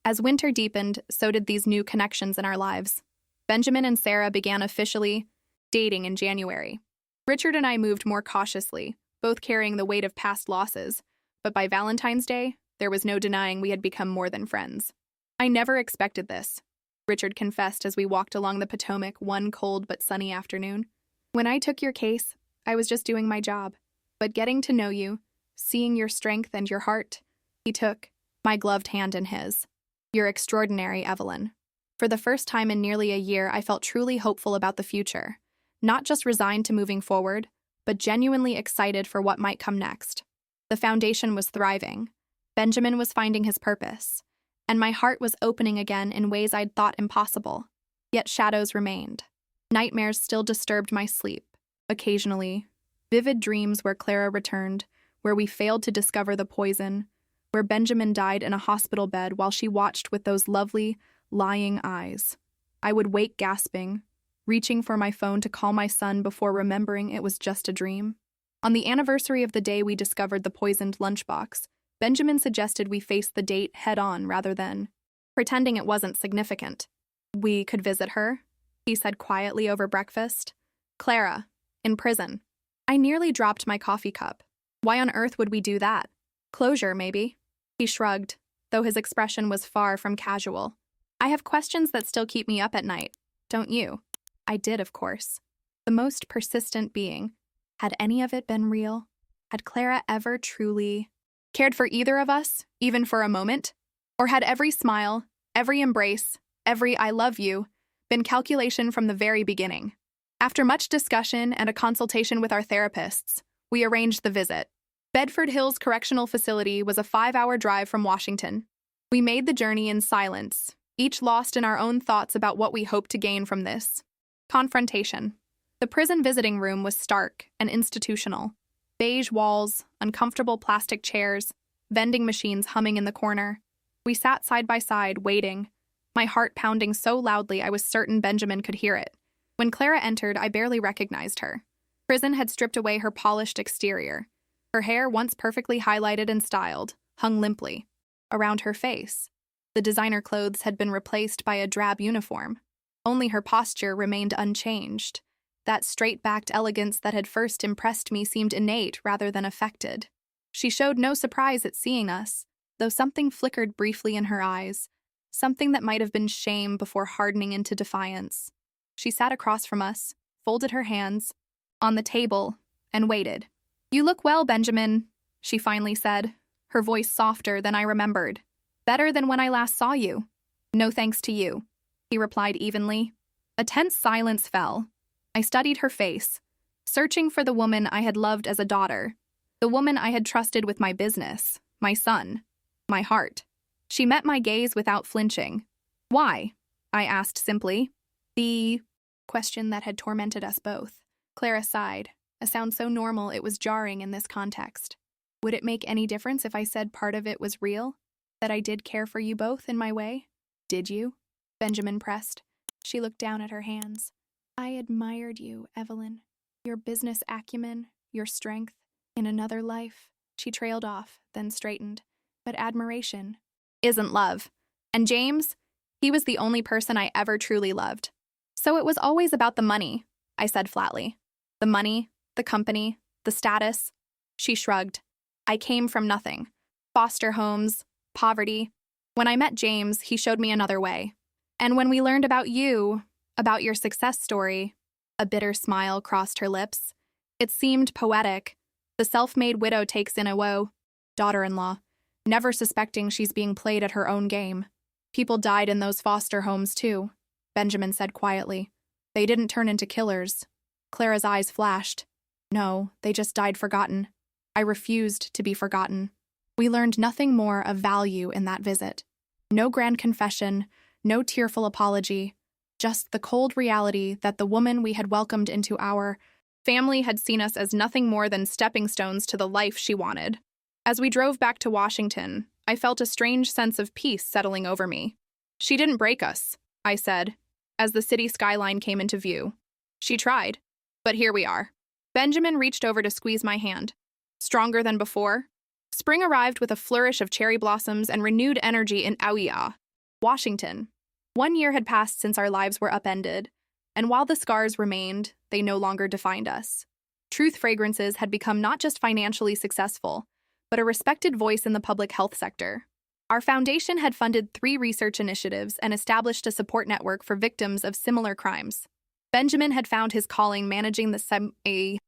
As winter deepened, so did these new connections in our lives. Benjamin and Sarah began officially dating in January. Richard and I moved more cautiously, both carrying the weight of past losses, but by Valentine's Day, there was no denying we had become more than friends. I never expected this, Richard confessed as we walked along the Potomac one cold but sunny afternoon. When I took your case, I was just doing my job. But getting to know you, seeing your strength and your heart, he took my gloved hand in his. You're extraordinary, Evelyn. For the first time in nearly a year, I felt truly hopeful about the future. Not just resigned to moving forward, but genuinely excited for what might come next. The foundation was thriving. Benjamin was finding his purpose. And my heart was opening again in ways I'd thought impossible. Yet shadows remained. Nightmares still disturbed my sleep. Occasionally, vivid dreams where Clara returned, where we failed to discover the poison, where Benjamin died in a hospital bed while she watched with those lovely, lying eyes. I would wake gasping, reaching for my phone to call my son before remembering it was just a dream. On the anniversary of the day we discovered the poisoned lunchbox, Benjamin suggested we face the date head-on rather than pretending it wasn't significant. We could visit her, he said quietly over breakfast. Clara, in prison. I nearly dropped my coffee cup. Why on earth would we do that? Closure, maybe. He shrugged, though his expression was far from casual. I have questions that still keep me up at night, don't you? I did, of course. The most persistent being. Had any of it been real? Had Clara ever truly cared for either of us, even for a moment? Or had every smile, every embrace, every I love you, been calculation from the very beginning? After much discussion and a consultation with our therapists, we arranged the visit. Bedford Hills Correctional Facility was a 5-hour drive from Washington. We made the journey in silence, each lost in our own thoughts about what we hoped to gain from this confrontation. The prison visiting room was stark and institutional. Beige walls, uncomfortable plastic chairs, vending machines humming in the corner. We sat side by side, waiting, my heart pounding so loudly I was certain Benjamin could hear it. When Clara entered, I barely recognized her. Prison had stripped away her polished exterior. Her hair, once perfectly highlighted and styled, hung limply around her face. The designer clothes had been replaced by a drab uniform. Only her posture remained unchanged. That straight-backed elegance that had first impressed me seemed innate rather than affected. She showed no surprise at seeing us, though something flickered briefly in her eyes, something that might have been shame before hardening into defiance. She sat across from us, folded her hands on the table, and waited. You look well, Benjamin, she finally said, her voice softer than I remembered. Better than when I last saw you. No thanks to you, he replied evenly. A tense silence fell. I studied her face, searching for the woman I had loved as a daughter, the woman I had trusted with my business, my son, my heart. She met my gaze without flinching. Why? I asked simply. The question that had tormented us both. Clara sighed, a sound so normal it was jarring in this context. Would it make any difference if I said part of it was real? That I did care for you both in my way? Did you? Benjamin pressed. She looked down at her hands. I admired you, Evelyn. Your business acumen, your strength. In another life, she trailed off, then straightened. But admiration isn't love. And James, he was the only person I ever truly loved. So it was always about the money, I said flatly. The money, the company, the status. She shrugged. I came from nothing. Foster homes, poverty. When I met James, he showed me another way. And when we learned about you, about your success story, a bitter smile crossed her lips. It seemed poetic. The self-made widow takes in a woe, daughter-in-law, never suspecting she's being played at her own game. People died in those foster homes too, Benjamin said quietly. They didn't turn into killers. Clara's eyes flashed. No, they just died forgotten. I refused to be forgotten. We learned nothing more of value in that visit. No grand confession, no tearful apology, just the cold reality that the woman we had welcomed into our family had seen us as nothing more than stepping stones to the life she wanted. As we drove back to Washington, I felt a strange sense of peace settling over me. She didn't break us, I said, as the city skyline came into view. She tried, but here we are. Benjamin reached over to squeeze my hand. Stronger than before? Spring arrived with a flourish of cherry blossoms and renewed energy in Auia. Washington. 1 year had passed since our lives were upended, and while the scars remained, they no longer defined us. Truth Fragrances had become not just financially successful, but a respected voice in the public health sector. Our foundation had funded 3 research initiatives and established a support network for victims of similar crimes. Benjamin had found his calling managing the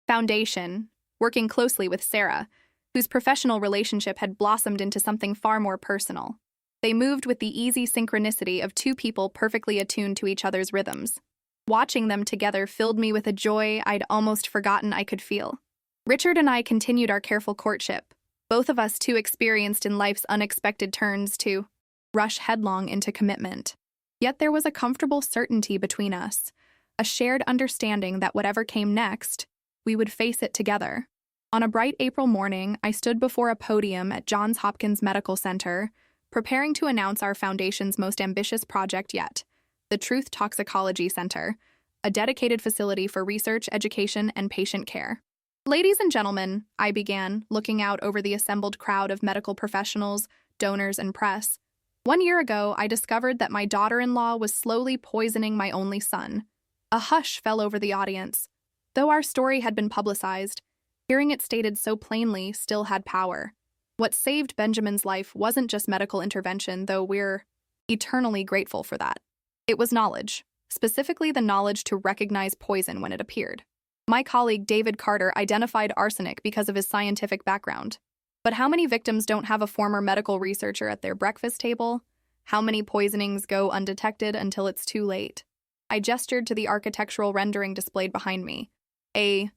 foundation, working closely with Sarah, whose professional relationship had blossomed into something far more personal. They moved with the easy synchronicity of 2 people perfectly attuned to each other's rhythms. Watching them together filled me with a joy I'd almost forgotten I could feel. Richard and I continued our careful courtship, both of us too experienced in life's unexpected turns to rush headlong into commitment. Yet there was a comfortable certainty between us, a shared understanding that whatever came next, we would face it together. On a bright April morning, I stood before a podium at Johns Hopkins Medical Center, preparing to announce our foundation's most ambitious project yet, the Truth Toxicology Center, a dedicated facility for research, education, and patient care. Ladies and gentlemen, I began, looking out over the assembled crowd of medical professionals, donors, and press. 1 year ago, I discovered that my daughter-in-law was slowly poisoning my only son. A hush fell over the audience. Though our story had been publicized, hearing it stated so plainly still had power. What saved Benjamin's life wasn't just medical intervention, though we're eternally grateful for that. It was knowledge, specifically the knowledge to recognize poison when it appeared. My colleague David Carter identified arsenic because of his scientific background. But how many victims don't have a former medical researcher at their breakfast table? How many poisonings go undetected until it's too late? I gestured to the architectural rendering displayed behind me. A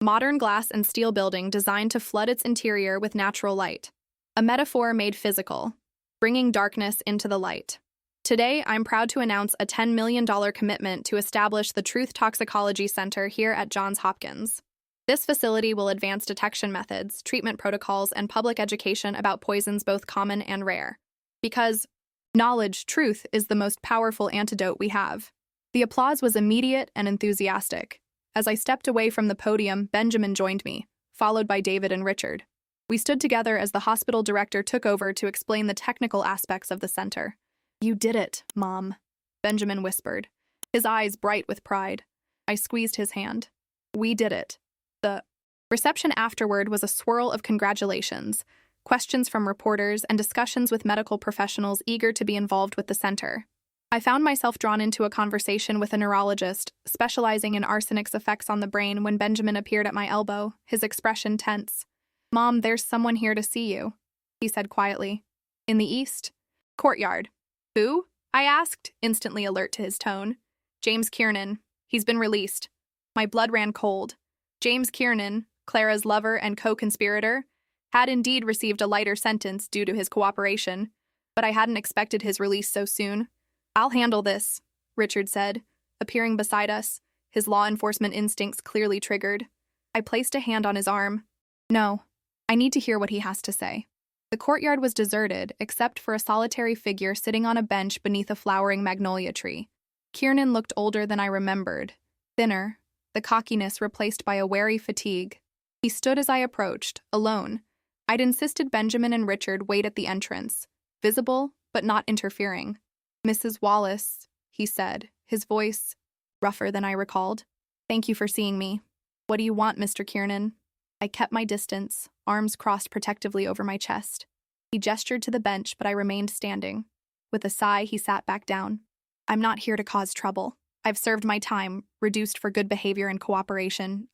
modern glass and steel building designed to flood its interior with natural light. A metaphor made physical, bringing darkness into the light. Today, I'm proud to announce a $10 million commitment to establish the Truth Toxicology Center here at Johns Hopkins. This facility will advance detection methods, treatment protocols, and public education about poisons both common and rare. Because knowledge, truth, is the most powerful antidote we have. The applause was immediate and enthusiastic. As I stepped away from the podium, Benjamin joined me, followed by David and Richard. We stood together as the hospital director took over to explain the technical aspects of the center. "You did it, Mom," Benjamin whispered, his eyes bright with pride. I squeezed his hand. "We did it." The reception afterward was a swirl of congratulations, questions from reporters, and discussions with medical professionals eager to be involved with the center. I found myself drawn into a conversation with a neurologist specializing in arsenic's effects on the brain when Benjamin appeared at my elbow, his expression tense. "Mom, there's someone here to see you," he said quietly. "In the east courtyard." "Who?" I asked, instantly alert to his tone. "James Kiernan. He's been released." My blood ran cold. James Kiernan, Clara's lover and co-conspirator, had indeed received a lighter sentence due to his cooperation, but I hadn't expected his release so soon. "I'll handle this," Richard said, appearing beside us, his law enforcement instincts clearly triggered. I placed a hand on his arm. "No, I need to hear what he has to say." The courtyard was deserted, except for a solitary figure sitting on a bench beneath a flowering magnolia tree. Kiernan looked older than I remembered, thinner, the cockiness replaced by a wary fatigue. He stood as I approached, alone. I'd insisted Benjamin and Richard wait at the entrance, visible but not interfering. "Mrs. Wallace," he said, his voice rougher than I recalled. "Thank you for seeing me. What do you want, Mr. Kiernan?" I kept my distance, arms crossed protectively over my chest. He gestured to the bench, but I remained standing. With a sigh, he sat back down. "I'm not here to cause trouble. I've served my time, reduced for good behavior and cooperation.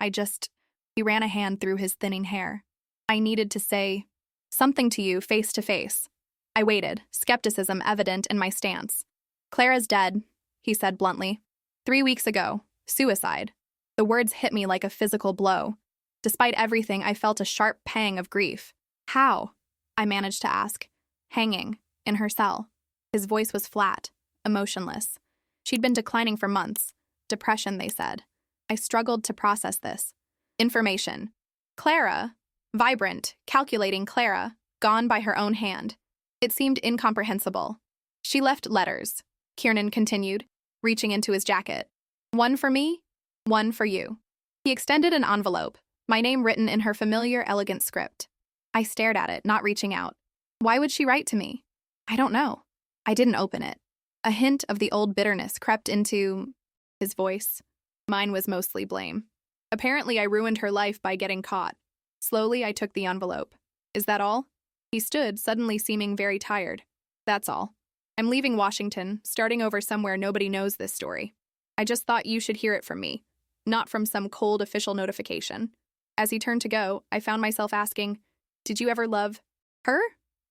He ran a hand through his thinning hair. "I needed to say something to you face to face." I waited, skepticism evident in my stance. "Clara's dead," he said bluntly. 3 weeks ago. Suicide." The words hit me like a physical blow. Despite everything, I felt a sharp pang of grief. "How?" I managed to ask. "Hanging, in her cell." His voice was flat, emotionless. She'd been declining for months. Depression, they said. I struggled to process this. Information. Clara, vibrant, calculating Clara, gone by her own hand. It seemed incomprehensible. "She left letters," Kiernan continued, reaching into his jacket. "One for me, one for you." He extended an envelope, my name written in her familiar, elegant script. I stared at it, not reaching out. Why would she write to me? I don't know. I didn't open it. A hint of the old bitterness crept into his voice. Mine was mostly blame. Apparently, I ruined her life by getting caught. Slowly, I took the envelope. Is that all? He stood, suddenly seeming very tired. That's all. I'm leaving Washington, starting over somewhere nobody knows this story. I just thought you should hear it from me, not from some cold official notification. As he turned to go, I found myself asking, did you ever love her?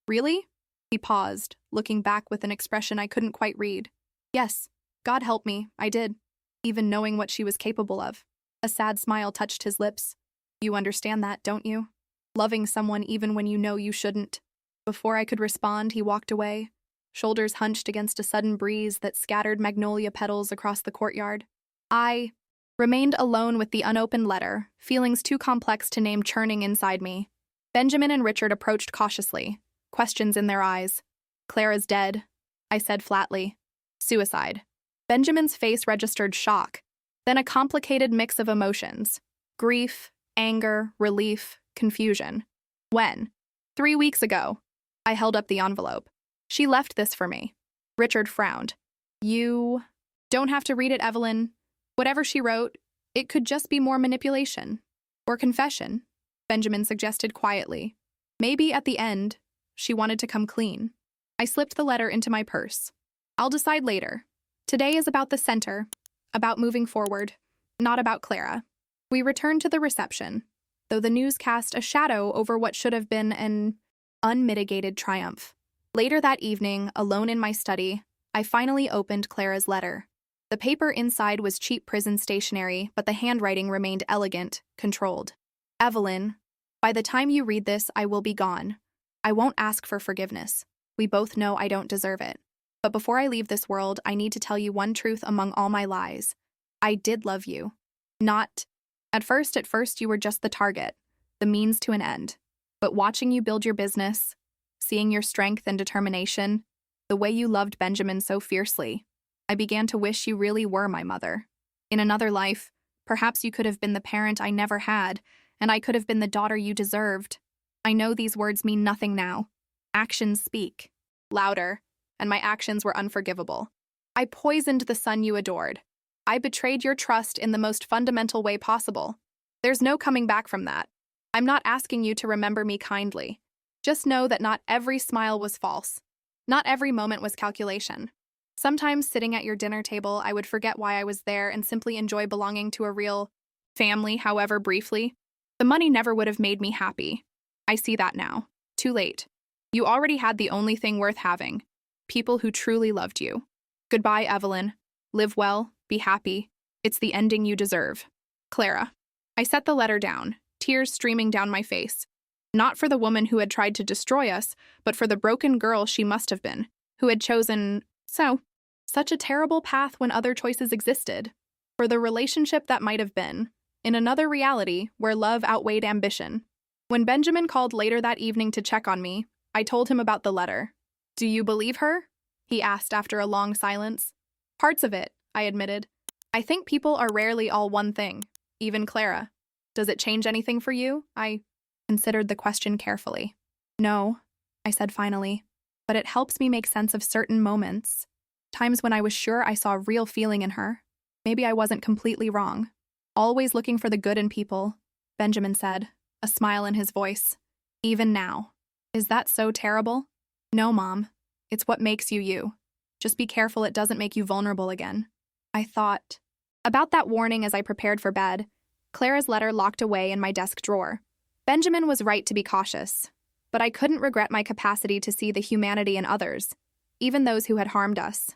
Really? He paused, looking back with an expression I couldn't quite read. Yes, God help me, I did, even knowing what she was capable of. A sad smile touched his lips. You understand that, don't you? Loving someone even when you know you shouldn't. Before I could respond, he walked away, shoulders hunched against a sudden breeze that scattered magnolia petals across the courtyard. I remained alone with the unopened letter, feelings too complex to name churning inside me. Benjamin and Richard approached cautiously, questions in their eyes. Clara's dead, I said flatly. Suicide. Benjamin's face registered shock, then a complicated mix of emotions. Grief, anger, relief, confusion. When? 3 weeks ago. I held up the envelope. She left this for me. Richard frowned. You don't have to read it, Evelyn. Whatever she wrote, it could just be more manipulation. Or confession, Benjamin suggested quietly. Maybe at the end, she wanted to come clean. I slipped the letter into my purse. I'll decide later. Today is about the center, about moving forward, not about Clara. We returned to the reception, though the news cast a shadow over what should have been an unmitigated triumph. Later that evening, alone in my study, I finally opened Clara's letter. The paper inside was cheap prison stationery, but the handwriting remained elegant, controlled. Evelyn, by the time you read this, I will be gone. I won't ask for forgiveness. We both know I don't deserve it. But before I leave this world, I need to tell you one truth among all my lies. I did love you. Not. At first, you were just the target, the means to an end. But watching you build your business, seeing your strength and determination, the way you loved Benjamin so fiercely, I began to wish you really were my mother. In another life, perhaps you could have been the parent I never had, and I could have been the daughter you deserved. I know these words mean nothing now. Actions speak, louder, and my actions were unforgivable. I poisoned the son you adored. I betrayed your trust in the most fundamental way possible. There's no coming back from that. I'm not asking you to remember me kindly. Just know that not every smile was false. Not every moment was calculation. Sometimes sitting at your dinner table, I would forget why I was there and simply enjoy belonging to a real family, however briefly. The money never would have made me happy. I see that now. Too late. You already had the only thing worth having. People who truly loved you. Goodbye, Evelyn. Live well, be happy. It's the ending you deserve. Clara. I set the letter down, tears streaming down my face. Not for the woman who had tried to destroy us, but for the broken girl she must have been, who had chosen, such a terrible path when other choices existed. For the relationship that might have been, in another reality where love outweighed ambition. When Benjamin called later that evening to check on me, I told him about the letter. Do you believe her? He asked after a long silence. Parts of it, I admitted. I think people are rarely all one thing, even Clara. Does it change anything for you? I considered the question carefully. No, I said finally, but it helps me make sense of certain moments. Times when I was sure I saw real feeling in her. Maybe I wasn't completely wrong. Always looking for the good in people, Benjamin said, a smile in his voice. Even now. Is that so terrible? No, Mom. It's what makes you you. Just be careful it doesn't make you vulnerable again. I thought. About that warning as I prepared for bed, Clara's letter locked away in my desk drawer. Benjamin was right to be cautious, but I couldn't regret my capacity to see the humanity in others, even those who had harmed us.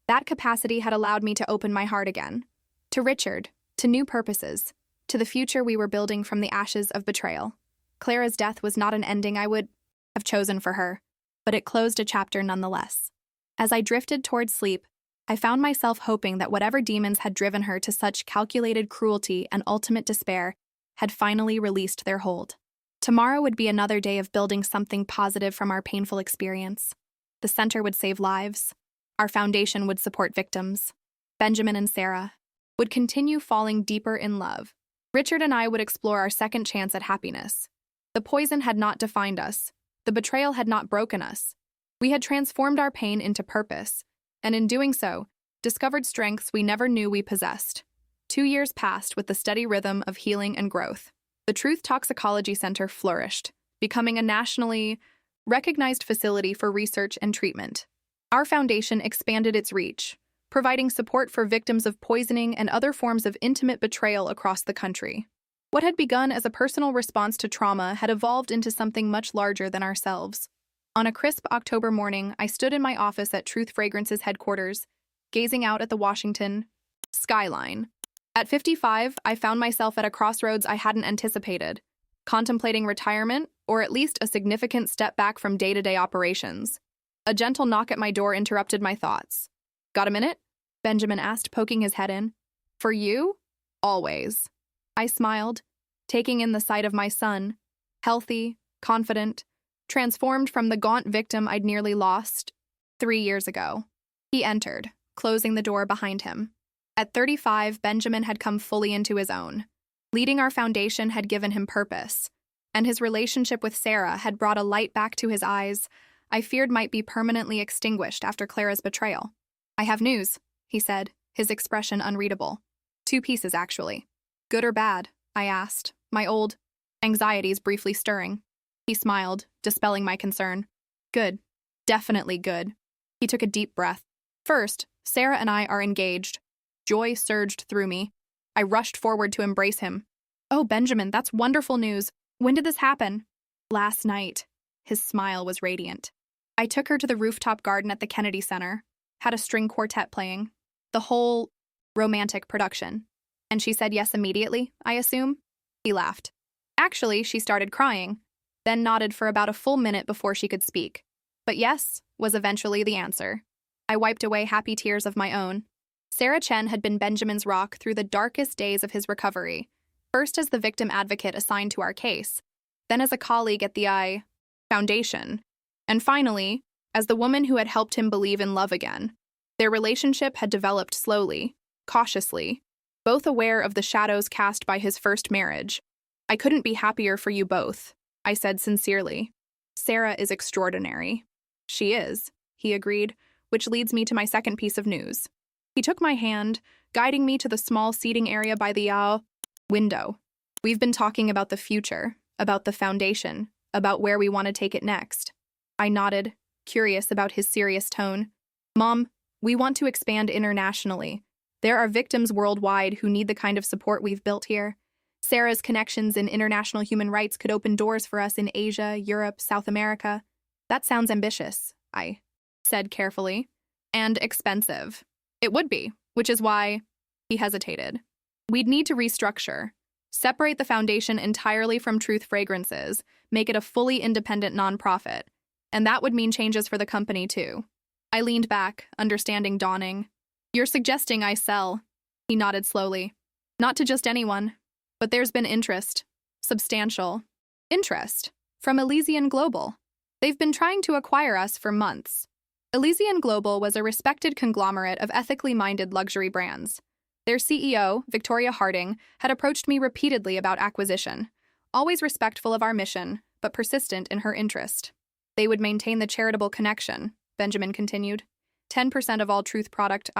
That capacity had allowed me to open my heart again. To Richard, to new purposes, to the future we were building from the ashes of betrayal. Clara's death was not an ending I would have chosen for her, but it closed a chapter nonetheless. As I drifted toward sleep, I found myself hoping that whatever demons had driven her to such calculated cruelty and ultimate despair had finally released their hold. Tomorrow would be another day of building something positive from our painful experience. The center would save lives. Our foundation would support victims. Benjamin and Sarah would continue falling deeper in love. Richard and I would explore our second chance at happiness. The poison had not defined us. The betrayal had not broken us. We had transformed our pain into purpose, and in doing so, discovered strengths we never knew we possessed. 2 years passed with the steady rhythm of healing and growth. The Truth Toxicology Center flourished, becoming a nationally recognized facility for research and treatment. Our foundation expanded its reach, providing support for victims of poisoning and other forms of intimate betrayal across the country. What had begun as a personal response to trauma had evolved into something much larger than ourselves. On a crisp October morning, I stood in my office at Truth Fragrance's headquarters, gazing out at the Washington skyline. At 55, I found myself at a crossroads I hadn't anticipated, contemplating retirement, or at least a significant step back from day-to-day operations. A gentle knock at my door interrupted my thoughts. "Got a minute?" Benjamin asked, poking his head in. "For you? Always." I smiled, taking in the sight of my son, healthy, confident, transformed from the gaunt victim I'd nearly lost 3 years ago. He entered, closing the door behind him. At 35, Benjamin had come fully into his own. Leading our foundation had given him purpose, and his relationship with Sarah had brought a light back to his eyes I feared might be permanently extinguished after Clara's betrayal. "I have news," he said, his expression unreadable. "2 pieces, actually." "Good or bad?" I asked, my old anxieties briefly stirring. He smiled, dispelling my concern. "Good. Definitely good." He took a deep breath. "First, Sarah and I are engaged." Joy surged through me. I rushed forward to embrace him. "Oh, Benjamin, that's wonderful news. When did this happen?" "Last night." His smile was radiant. "I took her to the rooftop garden at the Kennedy Center, had a string quartet playing, the whole romantic production. And she said yes immediately, I assume?" He laughed. "Actually, she started crying, then nodded for about a full minute before she could speak. But yes was eventually the answer." I wiped away happy tears of my own. Sarah Chen had been Benjamin's rock through the darkest days of his recovery, first as the victim advocate assigned to our case, then as a colleague at the Foundation, and finally, as the woman who had helped him believe in love again. Their relationship had developed slowly, cautiously, both aware of the shadows cast by his first marriage. "I couldn't be happier for you both," I said sincerely. "Sarah is extraordinary." "She is," he agreed, which leads me to my second piece of news. He took my hand, guiding me to the small seating area by the window. "We've been talking about the future, about the foundation, about where we want to take it next." I nodded, curious about his serious tone. "Mom, we want to expand internationally. There are victims worldwide who need the kind of support we've built here. Sarah's connections in international human rights could open doors for us in Asia, Europe, South America." "That sounds ambitious," I said carefully. "And expensive." "It would be, which is why—" he hesitated. "We'd need to restructure. Separate the foundation entirely from Truth Fragrances, make it a fully independent nonprofit. And that would mean changes for the company, too." I leaned back, understanding dawning. "You're suggesting I sell?" He nodded slowly. "Not to just anyone. But there's been interest. Substantial interest. From Elysian Global. They've been trying to acquire us for months." Elysian Global was a respected conglomerate of ethically minded luxury brands. Their CEO, Victoria Harding, had approached me repeatedly about acquisition, always respectful of our mission, but persistent in her interest. "They would maintain the charitable connection," Benjamin continued. 10% of all Truth product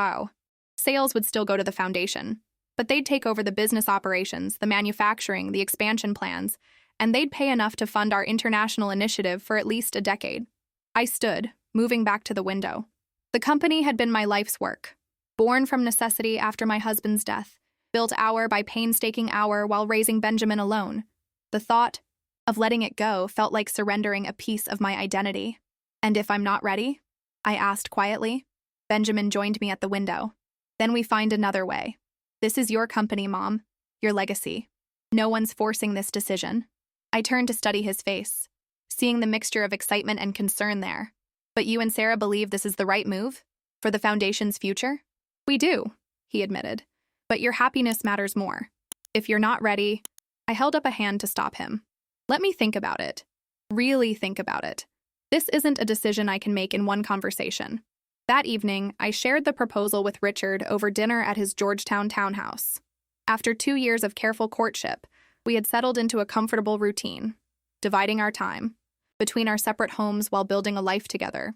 sales would still go to the foundation, but they'd take over the business operations, the manufacturing, the expansion plans, and they'd pay enough to fund our international initiative for at least a decade. I stood, moving back to the window. The company had been my life's work. Born from necessity after my husband's death, built hour by painstaking hour while raising Benjamin alone. The thought of letting it go felt like surrendering a piece of my identity. "And if I'm not ready?" I asked quietly. Benjamin joined me at the window. "Then we find another way. This is your company, Mom. Your legacy. No one's forcing this decision." I turned to study his face, seeing the mixture of excitement and concern there. "But you and Sarah believe this is the right move? For the foundation's future?" "We do," he admitted. "But your happiness matters more. If you're not ready—" I held up a hand to stop him. "Let me think about it. Really think about it. This isn't a decision I can make in one conversation." That evening, I shared the proposal with Richard over dinner at his Georgetown townhouse. After 2 years of careful courtship, we had settled into a comfortable routine, dividing our time between our separate homes while building a life together.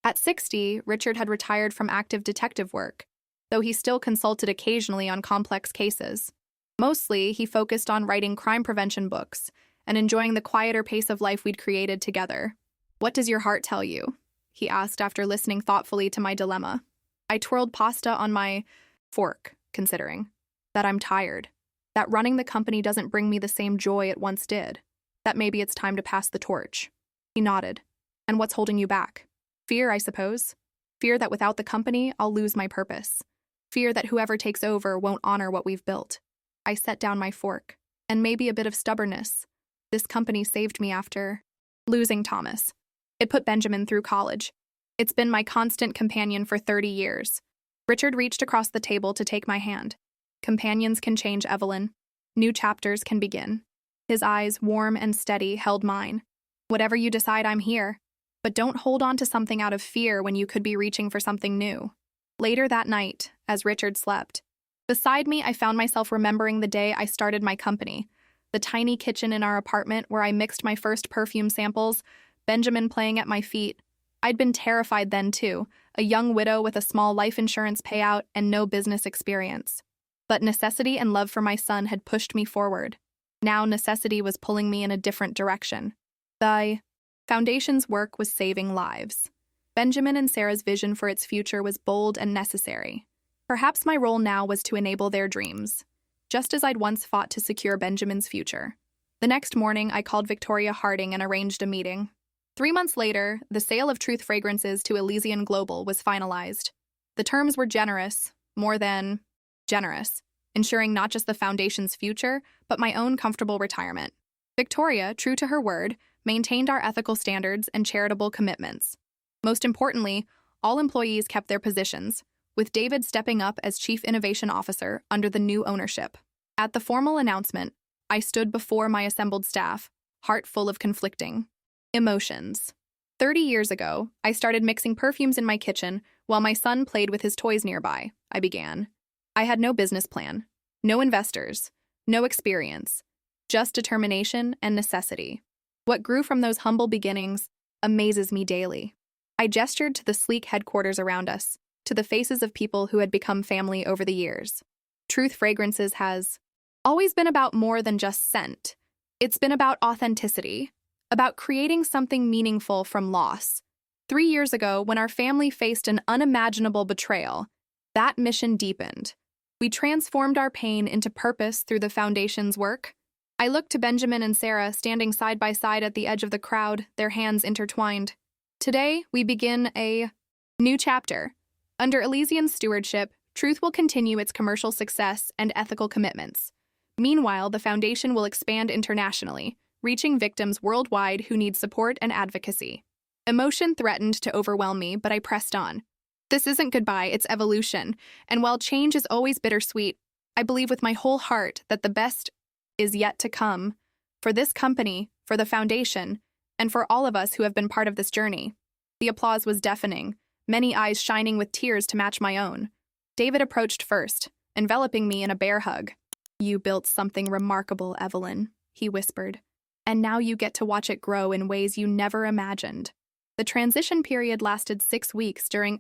At 60, Richard had retired from active detective work, though he still consulted occasionally on complex cases. Mostly, he focused on writing crime prevention books and enjoying the quieter pace of life we'd created together. "What does your heart tell you?" he asked after listening thoughtfully to my dilemma. I twirled pasta on my fork, considering that I'm tired, that running the company doesn't bring me the same joy it once did, that maybe it's time to pass the torch. He nodded. "And what's holding you back?" "Fear, I suppose. Fear that without the company, I'll lose my purpose. Fear that whoever takes over won't honor what we've built." I set down my fork. "And maybe a bit of stubbornness. This company saved me after losing Thomas. It put Benjamin through college. It's been my constant companion for 30 years. Richard reached across the table to take my hand. "Companions can change, Evelyn. New chapters can begin." His eyes, warm and steady, held mine. "Whatever you decide, I'm here. But don't hold on to something out of fear when you could be reaching for something new." Later that night, as Richard slept, beside me, I found myself remembering the day I started my company, the tiny kitchen in our apartment where I mixed my first perfume samples, Benjamin playing at my feet. I'd been terrified then, too, a young widow with a small life insurance payout and no business experience. But necessity and love for my son had pushed me forward. Now necessity was pulling me in a different direction. The Foundation's work was saving lives. Benjamin and Sarah's vision for its future was bold and necessary. Perhaps my role now was to enable their dreams, just as I'd once fought to secure Benjamin's future. The next morning, I called Victoria Harding and arranged a meeting. 3 months later, the sale of Truth Fragrances to Elysian Global was finalized. The terms were generous, more than generous, ensuring not just the Foundation's future, but my own comfortable retirement. Victoria, true to her word, maintained our ethical standards and charitable commitments. Most importantly, all employees kept their positions, with David stepping up as Chief Innovation Officer under the new ownership. At the formal announcement, I stood before my assembled staff, heart full of conflicting emotions. 30 years ago, I started mixing perfumes in my kitchen while my son played with his toys nearby, I began. I had no business plan, no investors, no experience, just determination and necessity. What grew from those humble beginnings amazes me daily. I gestured to the sleek headquarters around us, to the faces of people who had become family over the years. Truth Fragrances has always been about more than just scent. It's been about authenticity, about creating something meaningful from loss. 3 years ago, when our family faced an unimaginable betrayal, that mission deepened. We transformed our pain into purpose through the Foundation's work. I looked to Benjamin and Sarah standing side by side at the edge of the crowd, their hands intertwined. Today, we begin a new chapter. Under Elysian's stewardship, Truth will continue its commercial success and ethical commitments. Meanwhile, the Foundation will expand internationally, reaching victims worldwide who need support and advocacy. Emotion threatened to overwhelm me, but I pressed on. This isn't goodbye, it's evolution, and while change is always bittersweet, I believe with my whole heart that the best is yet to come, for this company, for the Foundation, and for all of us who have been part of this journey. The applause was deafening, many eyes shining with tears to match my own. David approached first, enveloping me in a bear hug. "You built something remarkable, Evelyn," he whispered, "and now you get to watch it grow in ways you never imagined." The transition period lasted 6 weeks during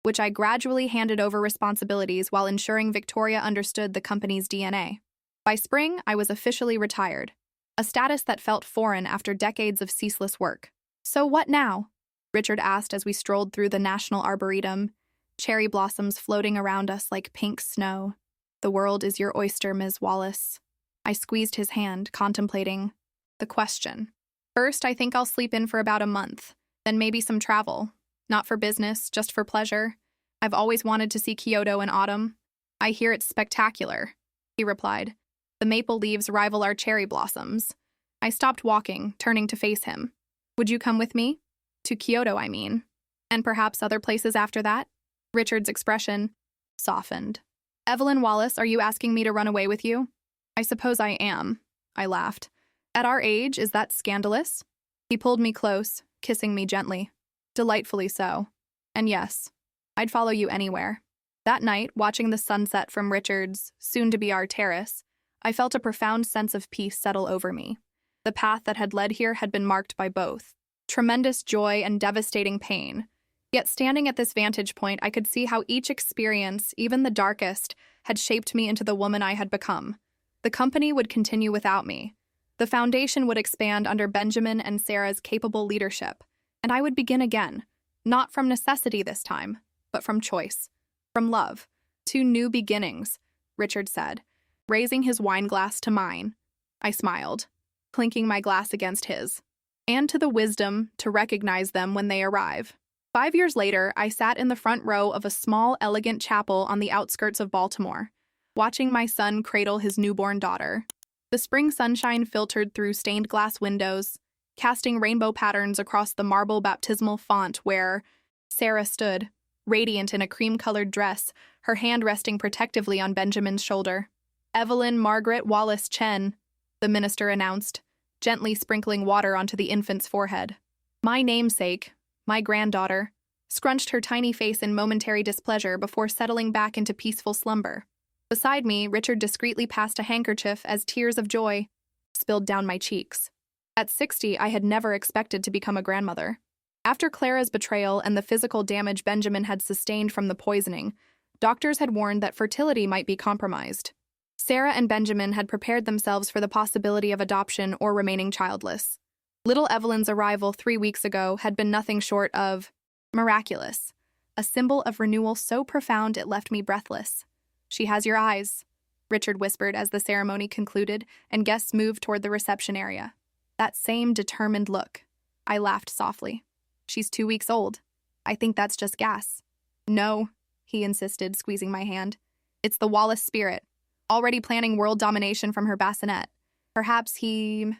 which I gradually handed over responsibilities while ensuring Victoria understood the company's DNA. By spring, I was officially retired, a status that felt foreign after decades of ceaseless work. "So what now?" Richard asked as we strolled through the National Arboretum, cherry blossoms floating around us like pink snow. "The world is your oyster, Ms. Wallace." I squeezed his hand, contemplating the question. "First, I think I'll sleep in for about a month, then maybe some travel. Not for business, just for pleasure. I've always wanted to see Kyoto in autumn. I hear it's spectacular," he replied. "The maple leaves rival our cherry blossoms." I stopped walking, turning to face him. "Would you come with me? To Kyoto, I mean. And perhaps other places after that?" Richard's expression softened. "Evelyn Wallace, are you asking me to run away with you?" "I suppose I am," I laughed. "At our age, is that scandalous?" He pulled me close, kissing me gently. "Delightfully so. And yes, I'd follow you anywhere." That night, watching the sunset from Richard's, soon-to-be our terrace, I felt a profound sense of peace settle over me. The path that had led here had been marked by both tremendous joy and devastating pain, Yet standing at this vantage point, I could see how each experience, even the darkest, had shaped me into the woman I had become. The company would continue without me. The foundation would expand under Benjamin and Sarah's capable leadership, and I would begin again, not from necessity this time, but from choice, from love. Two new beginnings, Richard said, raising his wine glass to mine. I smiled, clinking my glass against his, and to the wisdom to recognize them when they arrive. 5 years later, I sat in the front row of a small, elegant chapel on the outskirts of Baltimore, watching my son cradle his newborn daughter. The spring sunshine filtered through stained glass windows, casting rainbow patterns across the marble baptismal font where Sarah stood, radiant in a cream-colored dress, her hand resting protectively on Benjamin's shoulder. "Evelyn Margaret Wallace Chen," the minister announced, gently sprinkling water onto the infant's forehead. My namesake, my granddaughter, scrunched her tiny face in momentary displeasure before settling back into peaceful slumber. Beside me, Richard discreetly passed a handkerchief as tears of joy spilled down my cheeks. At 60, I had never expected to become a grandmother. After Clara's betrayal and the physical damage Benjamin had sustained from the poisoning, doctors had warned that fertility might be compromised. Sarah and Benjamin had prepared themselves for the possibility of adoption or remaining childless. Little Evelyn's arrival 3 weeks ago had been nothing short of miraculous, a symbol of renewal so profound it left me breathless. "She has your eyes," Richard whispered as the ceremony concluded and guests moved toward the reception area. "That same determined look." I laughed softly. "She's 2 weeks old. I think that's just gas." "No," he insisted, squeezing my hand. "It's the Wallace spirit, already planning world domination from her bassinet." Perhaps he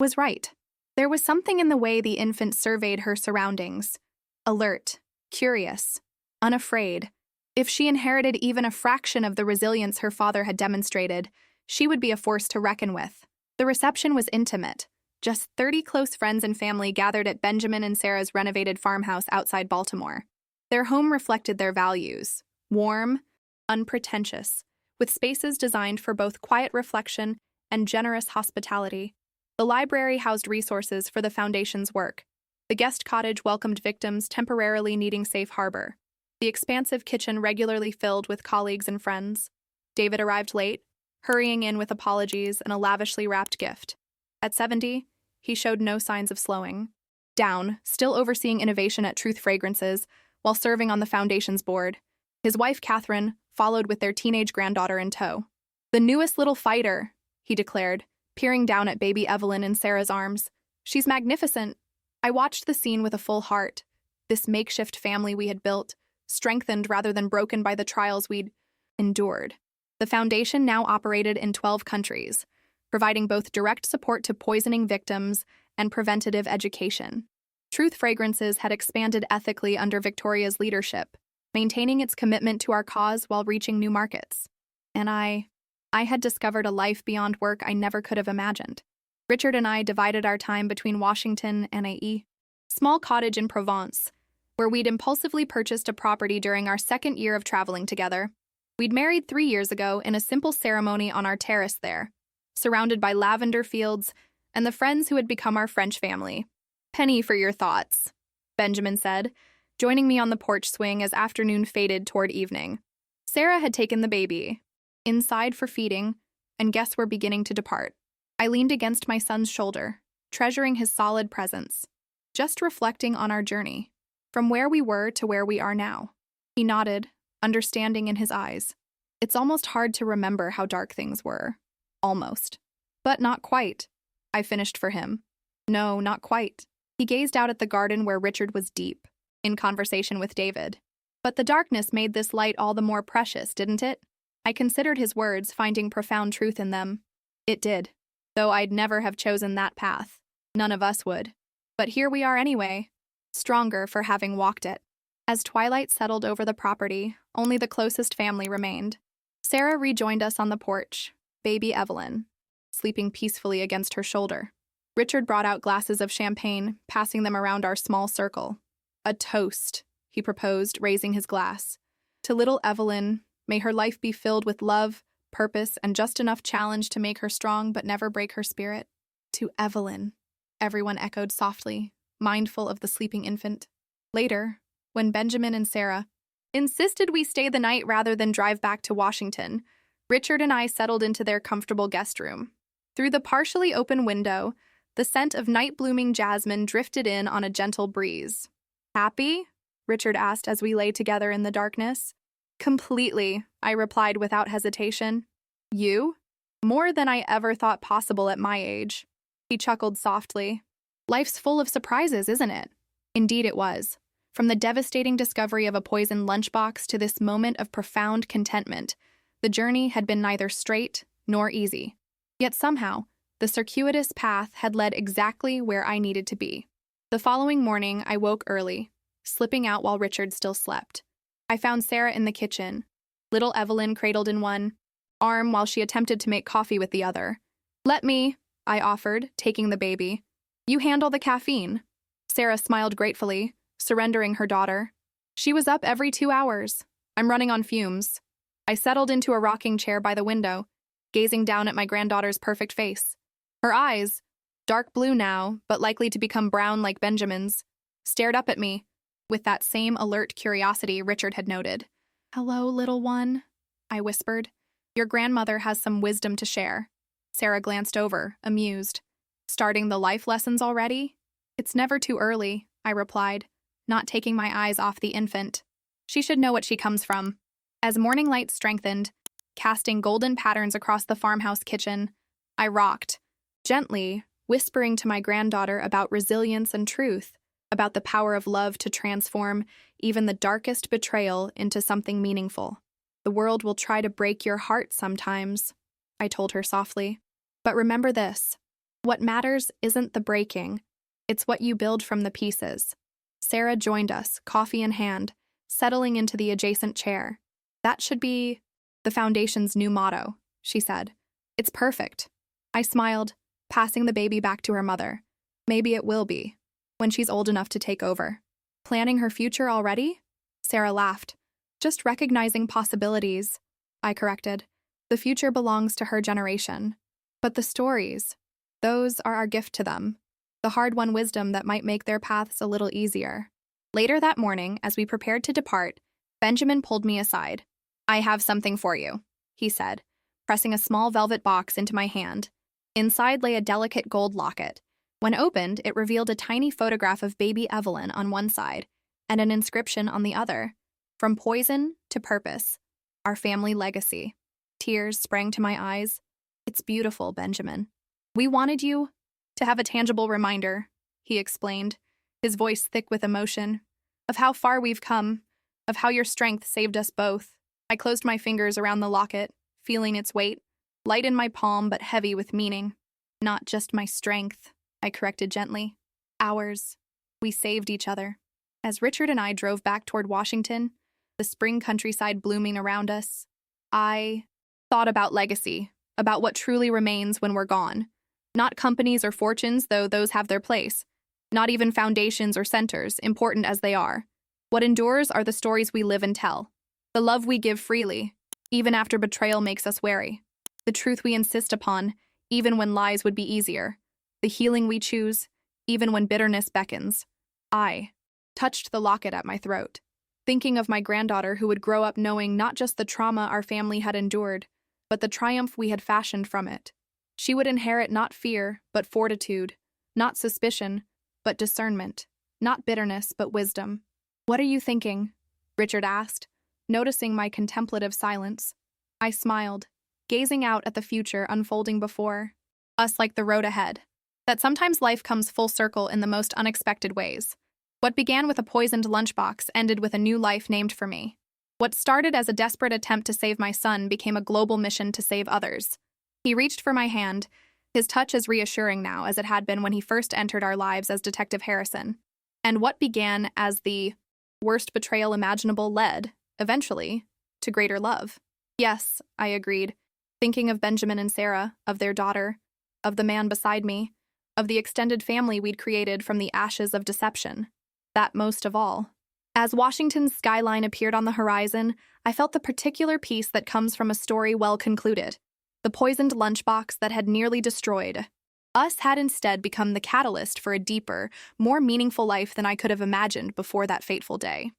was right. There was something in the way the infant surveyed her surroundings. Alert, curious, unafraid. If she inherited even a fraction of the resilience her father had demonstrated, she would be a force to reckon with. The reception was intimate. Just 30 close friends and family gathered at Benjamin and Sarah's renovated farmhouse outside Baltimore. Their home reflected their values: warm, unpretentious, with spaces designed for both quiet reflection and generous hospitality. The library housed resources for the foundation's work. The guest cottage welcomed victims temporarily needing safe harbor. The expansive kitchen regularly filled with colleagues and friends. David arrived late, hurrying in with apologies and a lavishly wrapped gift. At 70, he showed no signs of slowing down, still overseeing innovation at Truth Fragrances while serving on the foundation's board. His wife, Catherine, followed with their teenage granddaughter in tow. "The newest little fighter," he declared, peering down at baby Evelyn in Sarah's arms. "She's magnificent." I watched the scene with a full heart. This makeshift family we had built, strengthened rather than broken by the trials we'd endured. The foundation now operated in 12 countries, providing both direct support to poisoning victims and preventative education. Truth Fragrances had expanded ethically under Victoria's leadership, maintaining its commitment to our cause while reaching new markets. And I had discovered a life beyond work I never could have imagined. Richard and I divided our time between Washington and a small cottage in Provence, where we'd impulsively purchased a property during our second year of traveling together. We'd married 3 years ago in a simple ceremony on our terrace there, surrounded by lavender fields and the friends who had become our French family. "Penny for your thoughts," Benjamin said, joining me on the porch swing as afternoon faded toward evening. Sarah had taken the baby inside for feeding, and guests were beginning to depart. I leaned against my son's shoulder, treasuring his solid presence, just reflecting on our journey, from where we were to where we are now. He nodded, understanding in his eyes. It's almost hard to remember how dark things were. Almost. But not quite. I finished for him. No, not quite. He gazed out at the garden where Richard was deep, in conversation with David. But the darkness made this light all the more precious, didn't it? I considered his words, finding profound truth in them. It did. Though I'd never have chosen that path. None of us would. But here we are anyway, stronger for having walked it. As twilight settled over the property, only the closest family remained. Sarah rejoined us on the porch, baby Evelyn, sleeping peacefully against her shoulder. Richard brought out glasses of champagne, passing them around our small circle. "A toast," he proposed, raising his glass. "To little Evelyn, may her life be filled with love, purpose, and just enough challenge to make her strong but never break her spirit." "To Evelyn," everyone echoed softly, mindful of the sleeping infant. Later, when Benjamin and Sarah insisted we stay the night rather than drive back to Washington, Richard and I settled into their comfortable guest room. Through the partially open window, the scent of night-blooming jasmine drifted in on a gentle breeze. "Happy?" Richard asked as we lay together in the darkness. "Completely," I replied without hesitation. "You?" "More than I ever thought possible at my age." He chuckled softly. "Life's full of surprises, isn't it?" Indeed it was. From the devastating discovery of a poisoned lunchbox to this moment of profound contentment, the journey had been neither straight nor easy. Yet somehow, the circuitous path had led exactly where I needed to be. The following morning, I woke early, slipping out while Richard still slept. I found Sarah in the kitchen, little Evelyn cradled in one arm while she attempted to make coffee with the other. "Let me," I offered, taking the baby. "You handle the caffeine." Sarah smiled gratefully, surrendering her daughter. "She was up every 2 hours. I'm running on fumes." I settled into a rocking chair by the window, gazing down at my granddaughter's perfect face. Her eyes, dark blue now, but likely to become brown like Benjamin's, stared up at me, with that same alert curiosity Richard had noted. "Hello, little one," I whispered. "Your grandmother has some wisdom to share." Sarah glanced over, amused. "Starting the life lessons already?" "It's never too early," I replied, not taking my eyes off the infant. "She should know what she comes from." As morning light strengthened, casting golden patterns across the farmhouse kitchen, I rocked, gently, whispering to my granddaughter about resilience and truth, about the power of love to transform even the darkest betrayal into something meaningful. "The world will try to break your heart sometimes," I told her softly. "But remember this, what matters isn't the breaking, it's what you build from the pieces." Sarah joined us, coffee in hand, settling into the adjacent chair. "That should be the Foundation's new motto," she said. "It's perfect." I smiled, passing the baby back to her mother. "Maybe it will be, when she's old enough to take over." "Planning her future already?" Sarah laughed. "Just recognizing possibilities," I corrected. "The future belongs to her generation. But the stories, those are our gift to them, the hard-won wisdom that might make their paths a little easier." Later that morning, as we prepared to depart, Benjamin pulled me aside. "I have something for you," he said, pressing a small velvet box into my hand. Inside lay a delicate gold locket. When opened, it revealed a tiny photograph of baby Evelyn on one side and an inscription on the other. "From poison to purpose, our family legacy." Tears sprang to my eyes. "It's beautiful, Benjamin. We wanted you to have a tangible reminder," he explained, his voice thick with emotion, "of how far we've come, of how your strength saved us both." I closed my fingers around the locket, feeling its weight, light in my palm but heavy with meaning. "Not just my strength," I corrected gently. "Ours. We saved each other." As Richard and I drove back toward Washington, the spring countryside blooming around us, I thought about legacy, about what truly remains when we're gone. Not companies or fortunes, though those have their place. Not even foundations or centers, important as they are. What endures are the stories we live and tell. The love we give freely, even after betrayal makes us wary. The truth we insist upon, even when lies would be easier. The healing we choose, even when bitterness beckons. I touched the locket at my throat, thinking of my granddaughter who would grow up knowing not just the trauma our family had endured, but the triumph we had fashioned from it. She would inherit not fear, but fortitude, not suspicion, but discernment, not bitterness, but wisdom. "What are you thinking?" Richard asked, noticing my contemplative silence. I smiled, gazing out at the future unfolding before us like the road ahead. That sometimes life comes full circle in the most unexpected ways. What began with a poisoned lunchbox ended with a new life named for me. What started as a desperate attempt to save my son became a global mission to save others. He reached for my hand, his touch as reassuring now as it had been when he first entered our lives as Detective Harrison. And what began as the worst betrayal imaginable led, eventually, to greater love. "Yes," I agreed, thinking of Benjamin and Sarah, of their daughter, of the man beside me, of the extended family we'd created from the ashes of deception. That most of all. As Washington's skyline appeared on the horizon, I felt the particular peace that comes from a story well concluded. The poisoned lunchbox that had nearly destroyed us had instead become the catalyst for a deeper, more meaningful life than I could have imagined before that fateful day.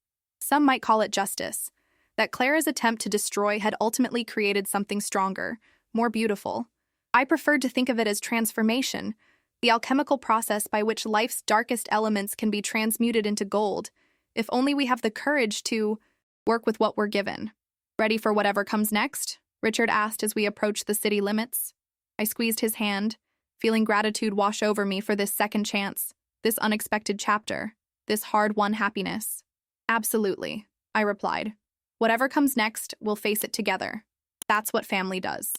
Some might call it justice. That Clara's attempt to destroy had ultimately created something stronger, more beautiful. I preferred to think of it as transformation, the alchemical process by which life's darkest elements can be transmuted into gold, if only we have the courage to work with what we're given. Ready for whatever comes next? Richard asked as we approached the city limits. I squeezed his hand, feeling gratitude wash over me for this second chance, this unexpected chapter, this hard-won happiness. Absolutely, I replied. Whatever comes next, we'll face it together. That's what family does.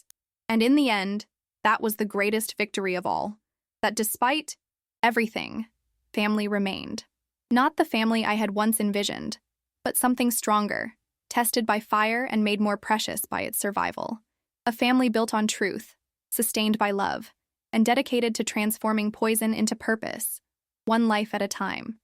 And in the end, that was the greatest victory of all. That despite everything, family remained. Not the family I had once envisioned, but something stronger, tested by fire and made more precious by its survival. A family built on truth, sustained by love, and dedicated to transforming poison into purpose, one life at a time.